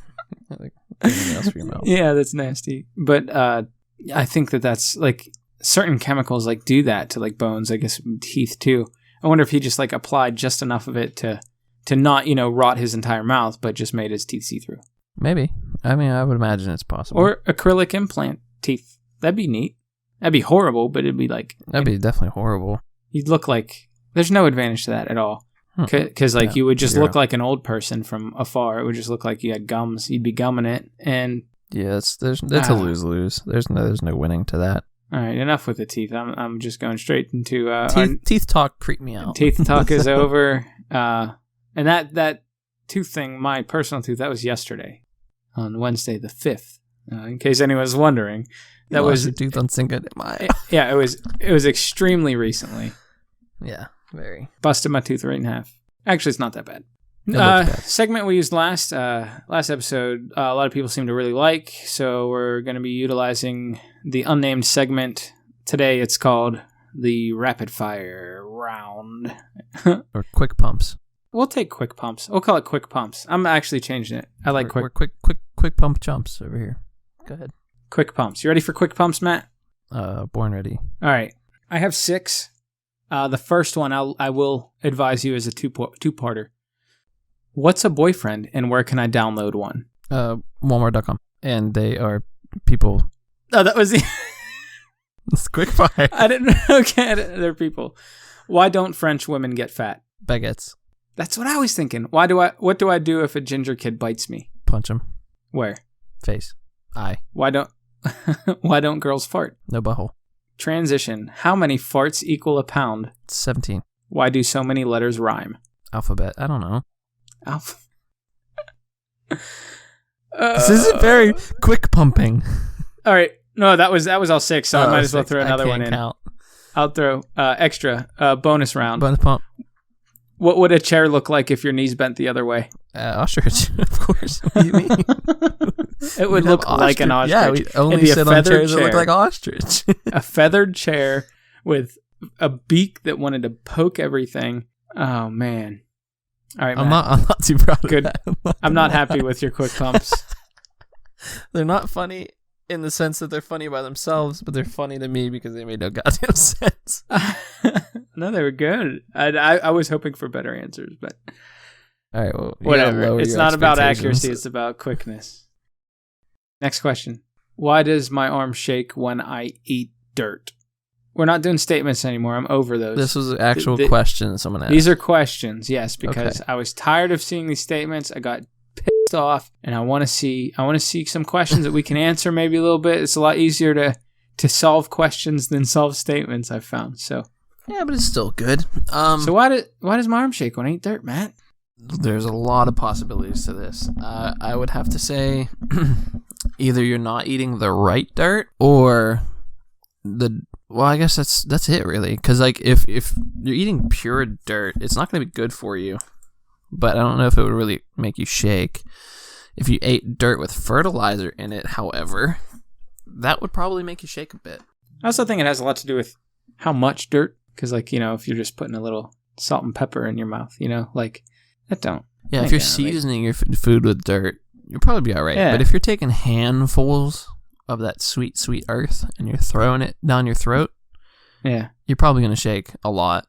Like fingernails for your mouth. Yeah, that's nasty. But I think that's, like, certain chemicals, like, do that to, like, bones, I guess, teeth, too. I wonder if he just, like, applied just enough of it to not, rot his entire mouth, but just made his teeth see-through. Maybe. I mean, I would imagine it's possible. Or acrylic implant teeth. That'd be neat. That'd be horrible, but it'd be like... That'd be definitely horrible. You'd look like... There's no advantage to that at all. Because, like, you would just look like an old person from afar. It would just look like you had gums. You'd be gumming it, and... Yeah, it's a lose-lose. There's no winning to that. All right, enough with the teeth. I'm just going straight into... teeth talk creep me out. Teeth talk is over. And that tooth thing, my personal tooth, that was yesterday. On Wednesday the 5th. In case anyone's wondering. That was your tooth on Cinco de Mayo. Yeah, it was extremely recently. Yeah, very. Busted my tooth right in half. Actually, it's not that bad. Segment we used last episode, a lot of people seem to really like, so we're going to be utilizing the unnamed segment. Today it's called the Rapid Fire Round. Or Quick Pumps. We'll take Quick Pumps. We'll call it Quick Pumps. I'm actually changing it. I like quick pump jumps over here. Go ahead. Quick Pumps. You ready for Quick Pumps, Matt? Born ready. All right. I have 6. The first one I will advise you is a two-parter. What's a boyfriend and where can I download one? Walmart.com. And they are people. Oh, that was the... It's quick fire. I didn't... Okay, they're people. Why don't French women get fat? Baguettes. That's what I was thinking. What do I do if a ginger kid bites me? Punch him. Where? Face. Eye. Why don't girls fart? No butthole. Transition. How many farts equal a pound? 17. Why do so many letters rhyme? Alphabet. I don't know. This isn't very quick pumping. All right. No, that was all 6, so I might as well throw another one in. Count. I'll throw extra bonus round. Bonus pump. What would a chair look like if your knees bent the other way? Ostrich, of course. What do you mean? It would look like an ostrich. Yeah, we only sit on chairs that look like ostrich. A feathered chair with a beak that wanted to poke everything. Oh, man. All right, Matt. I'm not too proud of that. I'm not happy with your quick pumps. They're not funny in the sense that they're funny by themselves, but they're funny to me because they made no goddamn sense. No, they were good. I was hoping for better answers, but All right, well, whatever. It's not about accuracy. It's about quickness. Next question. Why does my arm shake when I eat dirt? We're not doing statements anymore. I'm over those. This was an actual question someone asked. These are questions, yes, because I was tired of seeing these statements. I got pissed off, and I want to see some questions that we can answer maybe a little bit. It's a lot easier to solve questions than solve statements, I've found. So yeah, but it's still good. So why does my arm shake when I eat dirt, Matt? There's a lot of possibilities to this. I would have to say either you're not eating the right dirt or well, I guess that's it really. Because like if you're eating pure dirt, it's not going to be good for you. But I don't know if it would really make you shake. If you ate dirt with fertilizer in it, however, that would probably make you shake a bit. I also think it has a lot to do with how much dirt. Because like, if you're just putting a little salt and pepper in your mouth, like that don't. Yeah, if you're seasoning your food with dirt, you'll probably be all right. Yeah. But if you're taking handfuls of that sweet, sweet earth and you're throwing it down your throat, yeah, you're probably going to shake a lot.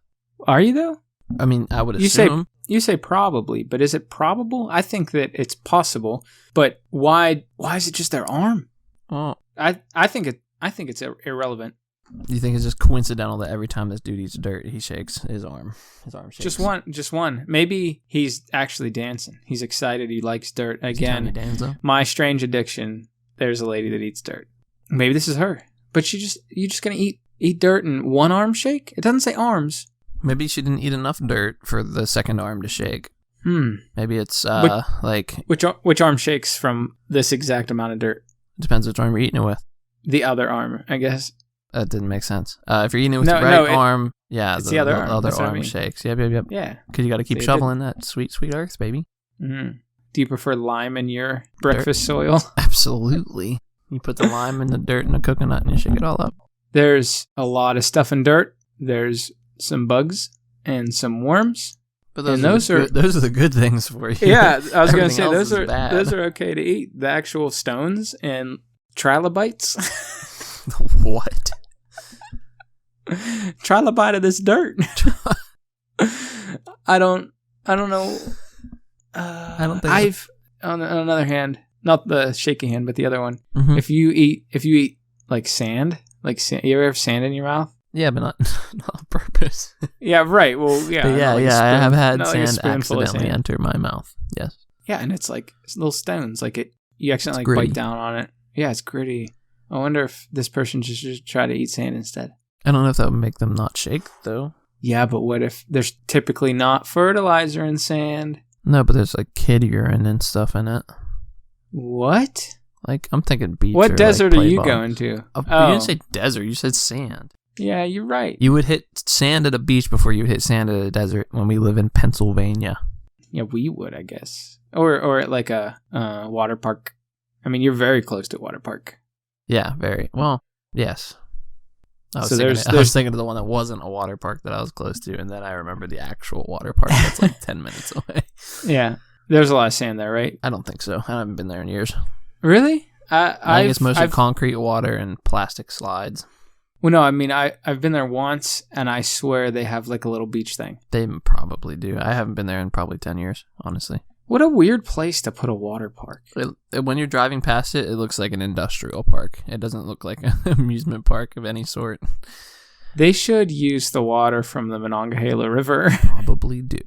Are you though? I mean, I would assume. You say probably, but is it probable? I think that it's possible, but why is it just their arm? Oh, I think it's irrelevant. You think it's just coincidental that every time this dude eats dirt, he shakes his arm? His arm shakes. Just one. Maybe he's actually dancing. He's excited. He likes dirt. Again, my strange addiction. There's a lady that eats dirt. Maybe this is her. But you just gonna eat dirt and one arm shake? It doesn't say arms. Maybe she didn't eat enough dirt for the second arm to shake. Maybe it's which arm shakes from this exact amount of dirt? Depends which arm you're eating it with. The other arm, I guess. That didn't make sense. If you're eating it with the right arm, it's the other arm. The other arm shakes. Yep. Yeah. Because you got to keep shoveling that sweet, sweet earth, baby. Mm-hmm. Do you prefer lime in your breakfast soil? Absolutely. You put the lime in the dirt and the coconut and you shake it all up. There's a lot of stuff in dirt. There's some bugs and some worms. But those are the good things for you. Yeah, I was going to say those are okay to eat. The actual stones and trilobites. What? Trilobite of this dirt. I don't know. I don't think on the other hand, not the shaky hand, but the other one. Mm-hmm. If you eat like sand, you ever have sand in your mouth? Yeah, but not on purpose. Yeah, right. Well, yeah. I have had sand accidentally enter my mouth. Yes. Yeah, and it's like little stones. Like you accidentally bite down on it. Yeah, it's gritty. I wonder if this person should try to eat sand instead. I don't know if that would make them not shake, though. Yeah, but what if there's typically not fertilizer in sand? No, but there's like kid urine and stuff in it. What? Like, I'm thinking beach. What desert are you going to? You didn't say desert, you said sand. Yeah, you're right. You would hit sand at a beach before you would hit sand at a desert when we live in Pennsylvania. Yeah, we would, I guess. Or at like a water park. I mean, you're very close to a water park. Yeah, very. Well, yes. I was thinking of the one that wasn't a water park that I was close to, and then I remember the actual water park that's like 10 minutes away. Yeah. There's a lot of sand there, right? I don't think so. I haven't been there in years. Really? I think it's mostly concrete water and plastic slides. Well, no, I mean, I've been there once, and I swear they have like a little beach thing. They probably do. I haven't been there in probably 10 years, honestly. What a weird place to put a water park. When you're driving past it, it looks like an industrial park. It doesn't look like an amusement park of any sort. They should use the water from the Monongahela River. Probably do.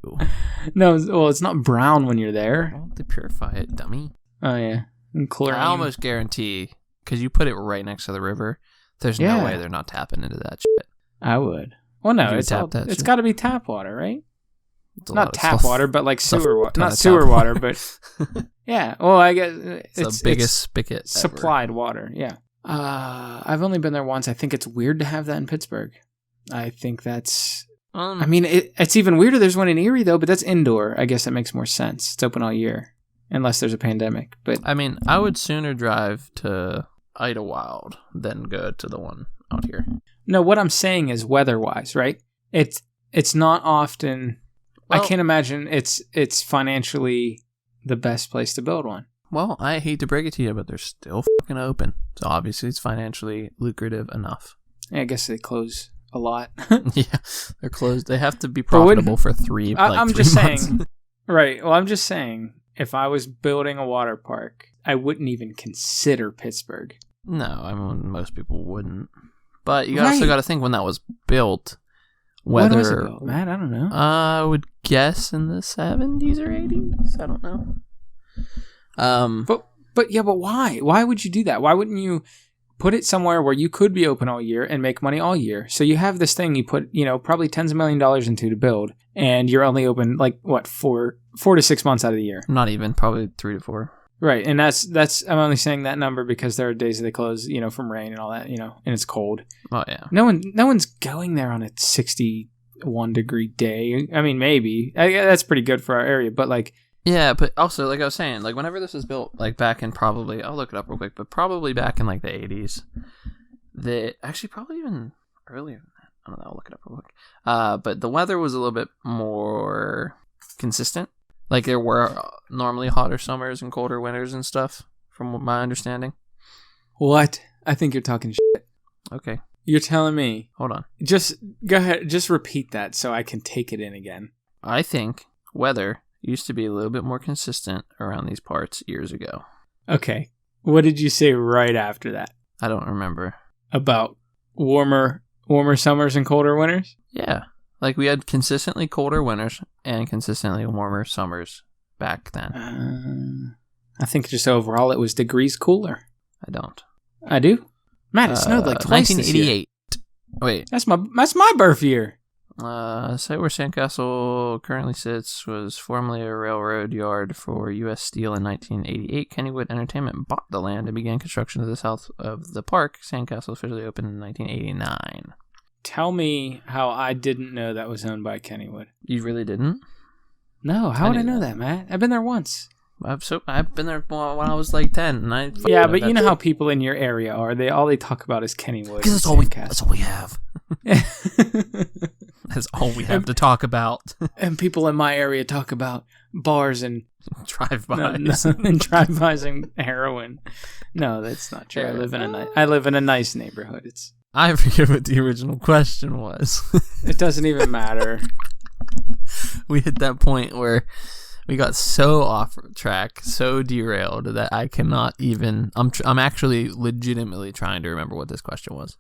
No, well, it's not brown when you're there. Well, they purify it, dummy. Oh, yeah. And chlorine. I almost guarantee, because you put it right next to the river, there's no way they're not tapping into that shit. I would. Well, no, it's got to be tap water, right? Not tap water, but like sewer water. Not sewer water, but yeah. Well, I guess it's the biggest spigot supplied water. Yeah. I've only been there once. I think it's weird to have that in Pittsburgh. I think that's. I mean, it's even weirder. There's one in Erie though, but that's indoor. I guess that makes more sense. It's open all year, unless there's a pandemic. But I mean, I would sooner drive to Idlewild than go to the one out here. No, what I'm saying is weather-wise, right? It's not often. Well, I can't imagine it's financially the best place to build one. Well, I hate to break it to you, but they're still fucking open. So obviously it's financially lucrative enough. Yeah, I guess they close a lot. Yeah, they're closed. They have to be profitable for 3 months. Saying, Right. Well, I'm just saying, if I was building a water park, I wouldn't even consider Pittsburgh. No, I mean, most people wouldn't. But you also got to think when that was built. When was it built, Matt? I don't know. I would guess in the 70s or 80s. I don't know. But why? Why would you do that? Why wouldn't you put it somewhere where you could be open all year and make money all year? So you have this thing you put, probably tens of $millions into to build, and you're only open like what, 4 to 6 months out of the year? Not even, probably 3 to 4. Right, and that's I'm only saying that number because there are days that they close, from rain and all that, and it's cold. Oh yeah. No one's going there on a 61-degree day. I mean, maybe that's pretty good for our area, but like. Yeah, but also, like I was saying, like whenever this was built, like back in probably, I'll look it up real quick, but probably back in like the 80s, actually probably even earlier than that. I don't know, I'll look it up real quick. But the weather was a little bit more consistent. Like there were normally hotter summers and colder winters and stuff, from my understanding. What? I think you're talking shit. Okay. You're telling me. Hold on. Just go ahead. Just repeat that so I can take it in again. I think weather used to be a little bit more consistent around these parts years ago. Okay. What did you say right after that? I don't remember. About warmer summers and colder winters? Yeah. Like we had consistently colder winters and consistently warmer summers back then. I think just overall it was degrees cooler. I don't. I do? Matt, it snowed like twice 1988. This year. Wait. That's my birth year. Site where Sandcastle currently sits was formerly a railroad yard for U.S. Steel in 1988. Kennywood Entertainment bought the land and began construction to the south of the park. Sandcastle officially opened in 1989. Tell me how I didn't know that was owned by Kennywood. You really didn't? No, how would I know that, Matt? I've been there once. I've been there when I was like 10. And yeah, but you know how people in your area are. All they talk about is Kennywood. Because that's all we have. That's all we have to talk about. And people in my area talk about bars and drive-bys. And drive-bys and heroin. No, that's not true. I live in a nice neighborhood. I forget what the original question was. It doesn't even matter. We hit that point where we got so off track, so derailed that I cannot even. I'm actually legitimately trying to remember what this question was.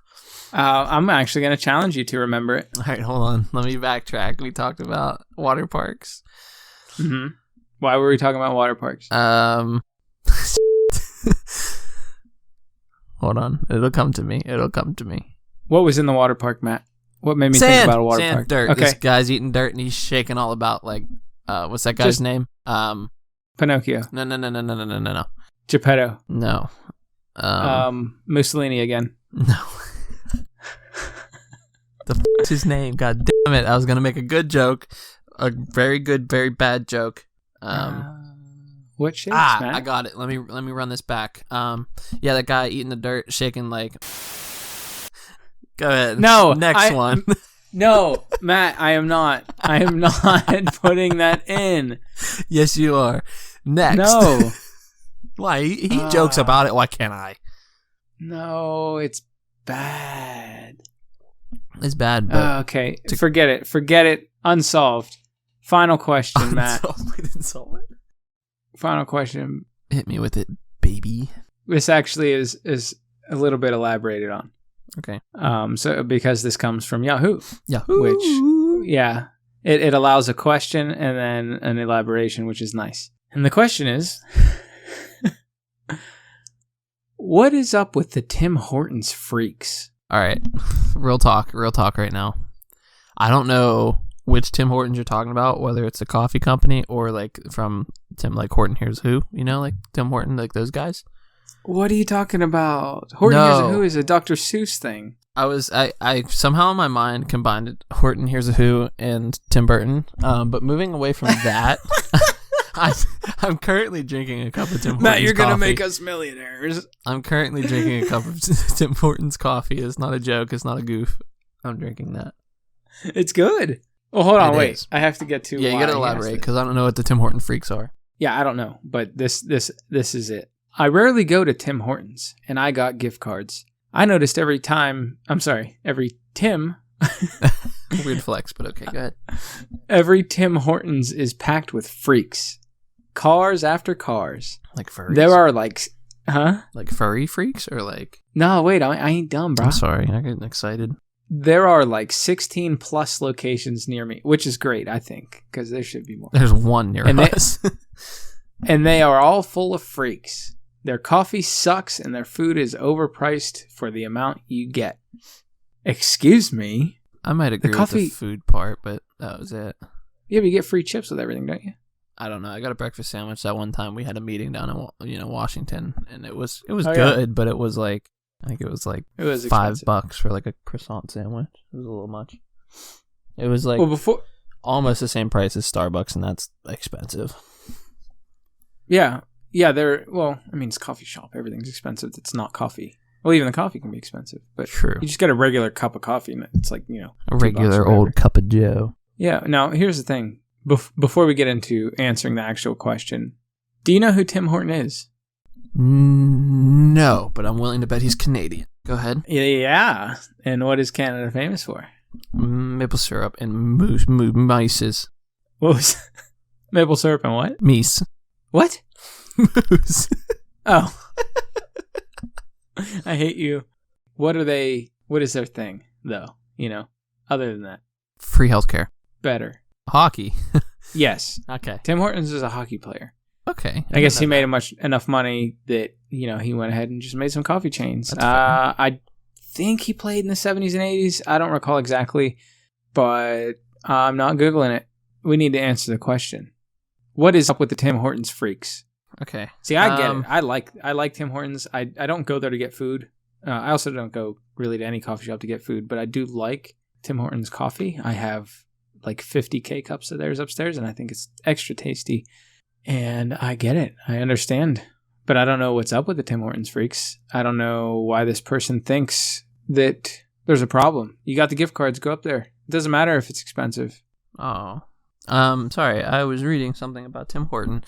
I'm actually going to challenge you to remember it. All right, hold on. Let me backtrack. We talked about water parks. Mm-hmm. Why were we talking about water parks? Hold on. It'll come to me. What was in the water park, Matt? What made me think about a water park? Dirt. Okay. This guy's eating dirt and he's shaking all about like, what's that guy's name? Pinocchio. No. Geppetto. No. Mussolini again. No. The f***'s his name? God damn it. I was going to make a good joke. A very good, very bad joke. What shit, Matt? I got it. Let me run this back. Yeah, that guy eating the dirt, shaking like... Go ahead. No. Next one. No, Matt, I am not putting that in. Yes, you are. Next. No. Why? He jokes about it. Why can't I? No, it's bad. It's bad, but... okay, forget it. Unsolved. Final question, Matt. We didn't solve it. Final question. Hit me with it, baby. This actually is a little bit elaborated on. Okay. So because this comes from Yahoo. Yahoo! Which, yeah, it allows a question and then an elaboration, which is nice. And the question is... What is up with the Tim Hortons freaks? All right, real talk right now. I don't know which Tim Hortons you're talking about, whether it's a coffee company or like from Tim, like Horton Here's Who, like Tim Horton, like those guys. What are you talking about? Horton Here's a Who is a Dr. Seuss thing. I somehow in my mind combined Horton Here's a Who and Tim Burton, but moving away from that. I'm currently drinking a cup of Tim Hortons Matt, you're going to coffee. make us millionaires. I'm currently drinking a cup of Tim Hortons coffee. It's not a joke. It's not a goof. I'm drinking that. It's good. Well, hold on. Wait. Is. I have to get to Yeah, you got to elaborate because I don't know what the Tim Horton freaks are. Yeah, I don't know. But this is it. I rarely go to Tim Hortons, and I got gift cards. I noticed every Tim Weird flex, but okay, go ahead. Every Tim Hortons is packed with freaks. Cars after cars. Like furries? There are like... Huh? Like furry freaks or like... No, wait, I ain't dumb, bro. I'm sorry, I'm getting excited. There are like 16 plus locations near me, which is great, I think, because there should be more. There's one near us. And they are all full of freaks. Their coffee sucks and their food is overpriced for the amount you get. Excuse me? I might agree with the food part, but that was it. Yeah, but you get free chips with everything, don't you? I don't know. I got a breakfast sandwich that one time. We had a meeting down in Washington, and it was good, yeah. but it was like I think it was like $5 for like a croissant sandwich. It was a little much. It was like almost the same price as Starbucks, and that's expensive. Yeah. It's a coffee shop. Everything's expensive. It's not coffee. Well, even the coffee can be expensive. But true. You just get a regular cup of coffee, and it's like, a regular old cup of Joe. Yeah. Now, here's the thing. Before we get into answering the actual question, do you know who Tim Horton is? No, but I'm willing to bet he's Canadian. Go ahead. Yeah. And what is Canada famous for? Maple syrup and mices. What was maple syrup and what? Meese. What? Moose. Oh. I hate you. What is their thing, though? Other than that. Free healthcare. Better. Hockey. Yes. Okay. Tim Hortons is a hockey player. Okay. I guess he made enough money that, he went ahead and just made some coffee chains. I think he played in the 70s and 80s. I don't recall exactly, but I'm not Googling it. We need to answer the question. What is up with the Tim Hortons freaks? Okay. See, I get it. I like Tim Hortons. I don't go there to get food. I also don't go really to any coffee shop to get food, but I do like Tim Hortons coffee. I have like 50 K-cups of theirs upstairs, and I think it's extra tasty. And I get it. I understand. But I don't know what's up with the Tim Hortons freaks. I don't know why this person thinks that there's a problem. You got the gift cards. Go up there. It doesn't matter if it's expensive. Oh. Sorry. I was reading something about Tim Horton.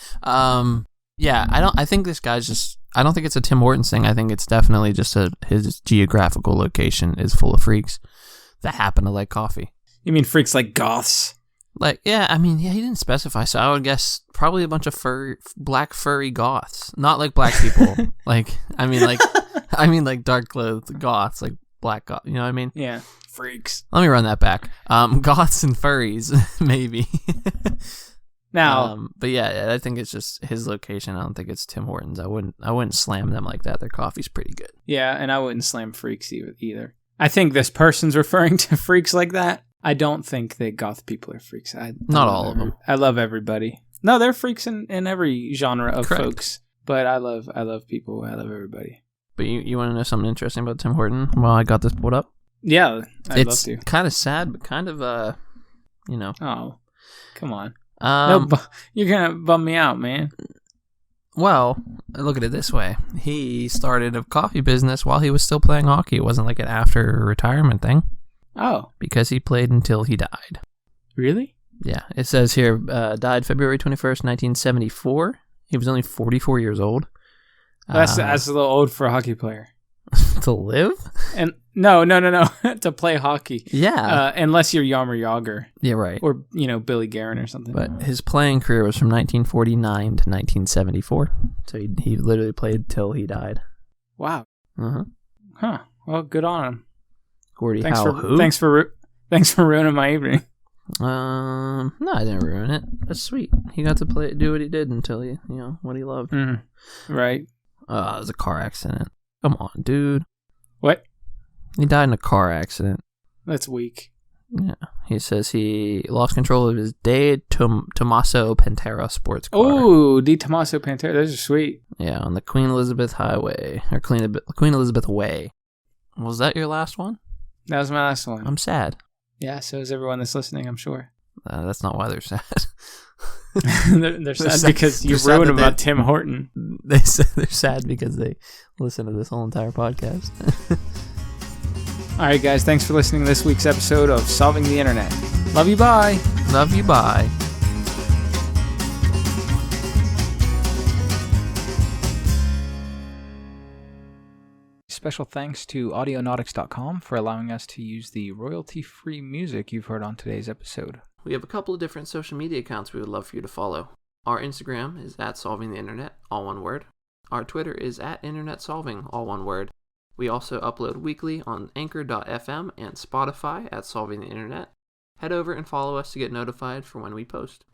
Yeah, I think this guy's just... I don't think it's a Tim Hortons thing. I think it's definitely just his geographical location is full of freaks that happen to like coffee. You mean freaks like goths? He didn't specify, so I would guess probably a bunch of black furry goths. Not like black people. Like dark clothed goths, like black goths. You know what I mean? Yeah. Freaks. Let me run that back. Goths and furries, maybe. Now, but yeah, I think it's just his location. I don't think it's Tim Hortons. I wouldn't slam them like that. Their coffee's pretty good. Yeah, and I wouldn't slam freaks either. I think this person's referring to freaks like that. I don't think that goth people are freaks. Not all of them. I love everybody. No, they're freaks in every genre of Correct. folks. But I love people. I love everybody. But you want to know something interesting about Tim Horton? Well, I got this pulled up. Yeah, I'd love to. It's kind of sad, but kind of Oh, come on. No, you're gonna bum me out, man. Well, look at it this way. He started a coffee business while he was still playing hockey. It wasn't like an after retirement thing. Oh. Because he played until he died. Really? Yeah. It says here, died February 21st, 1974. He was only 44 years old. That's a little old for a hockey player. To live? And no. To play hockey. Yeah. Unless you're Jaromir Jagr. Yeah, right. Or, Billy Guerin or something. But his playing career was from 1949 to 1974. So he literally played till he died. Wow. Uh-huh. Huh. Well, good on him. Gordie Thanks Howe. Thanks for ruining my evening. No, I didn't ruin it. That's sweet. He got to do what he did until he, what he loved. Right. It was a car accident. Come on, dude. What? He died in a car accident. That's weak. Yeah. He says he lost control of his De Tomaso Pantera sports car. Oh, De Tomaso Pantera. Those are sweet. Yeah, on the Queen Elizabeth Highway. Or Queen Elizabeth Way. Was that your last one? That was my last one. I'm sad. Yeah, so is everyone that's listening, I'm sure. That's not why they're sad. they're sad because you ruined about Tim Horton. They're sad because they listen to this whole entire podcast. All right, guys. Thanks for listening to this week's episode of Solving the Internet. Love you. Bye. Love you. Bye. Special thanks to audionautics.com for allowing us to use the royalty-free music you've heard on today's episode. We have a couple of different social media accounts we would love for you to follow. Our Instagram is @solvingtheinternet, all one word. Our Twitter is @internetsolving, all one word. We also upload weekly on Anchor.fm and Spotify @Solving the Internet. Head over and follow us to get notified for when we post.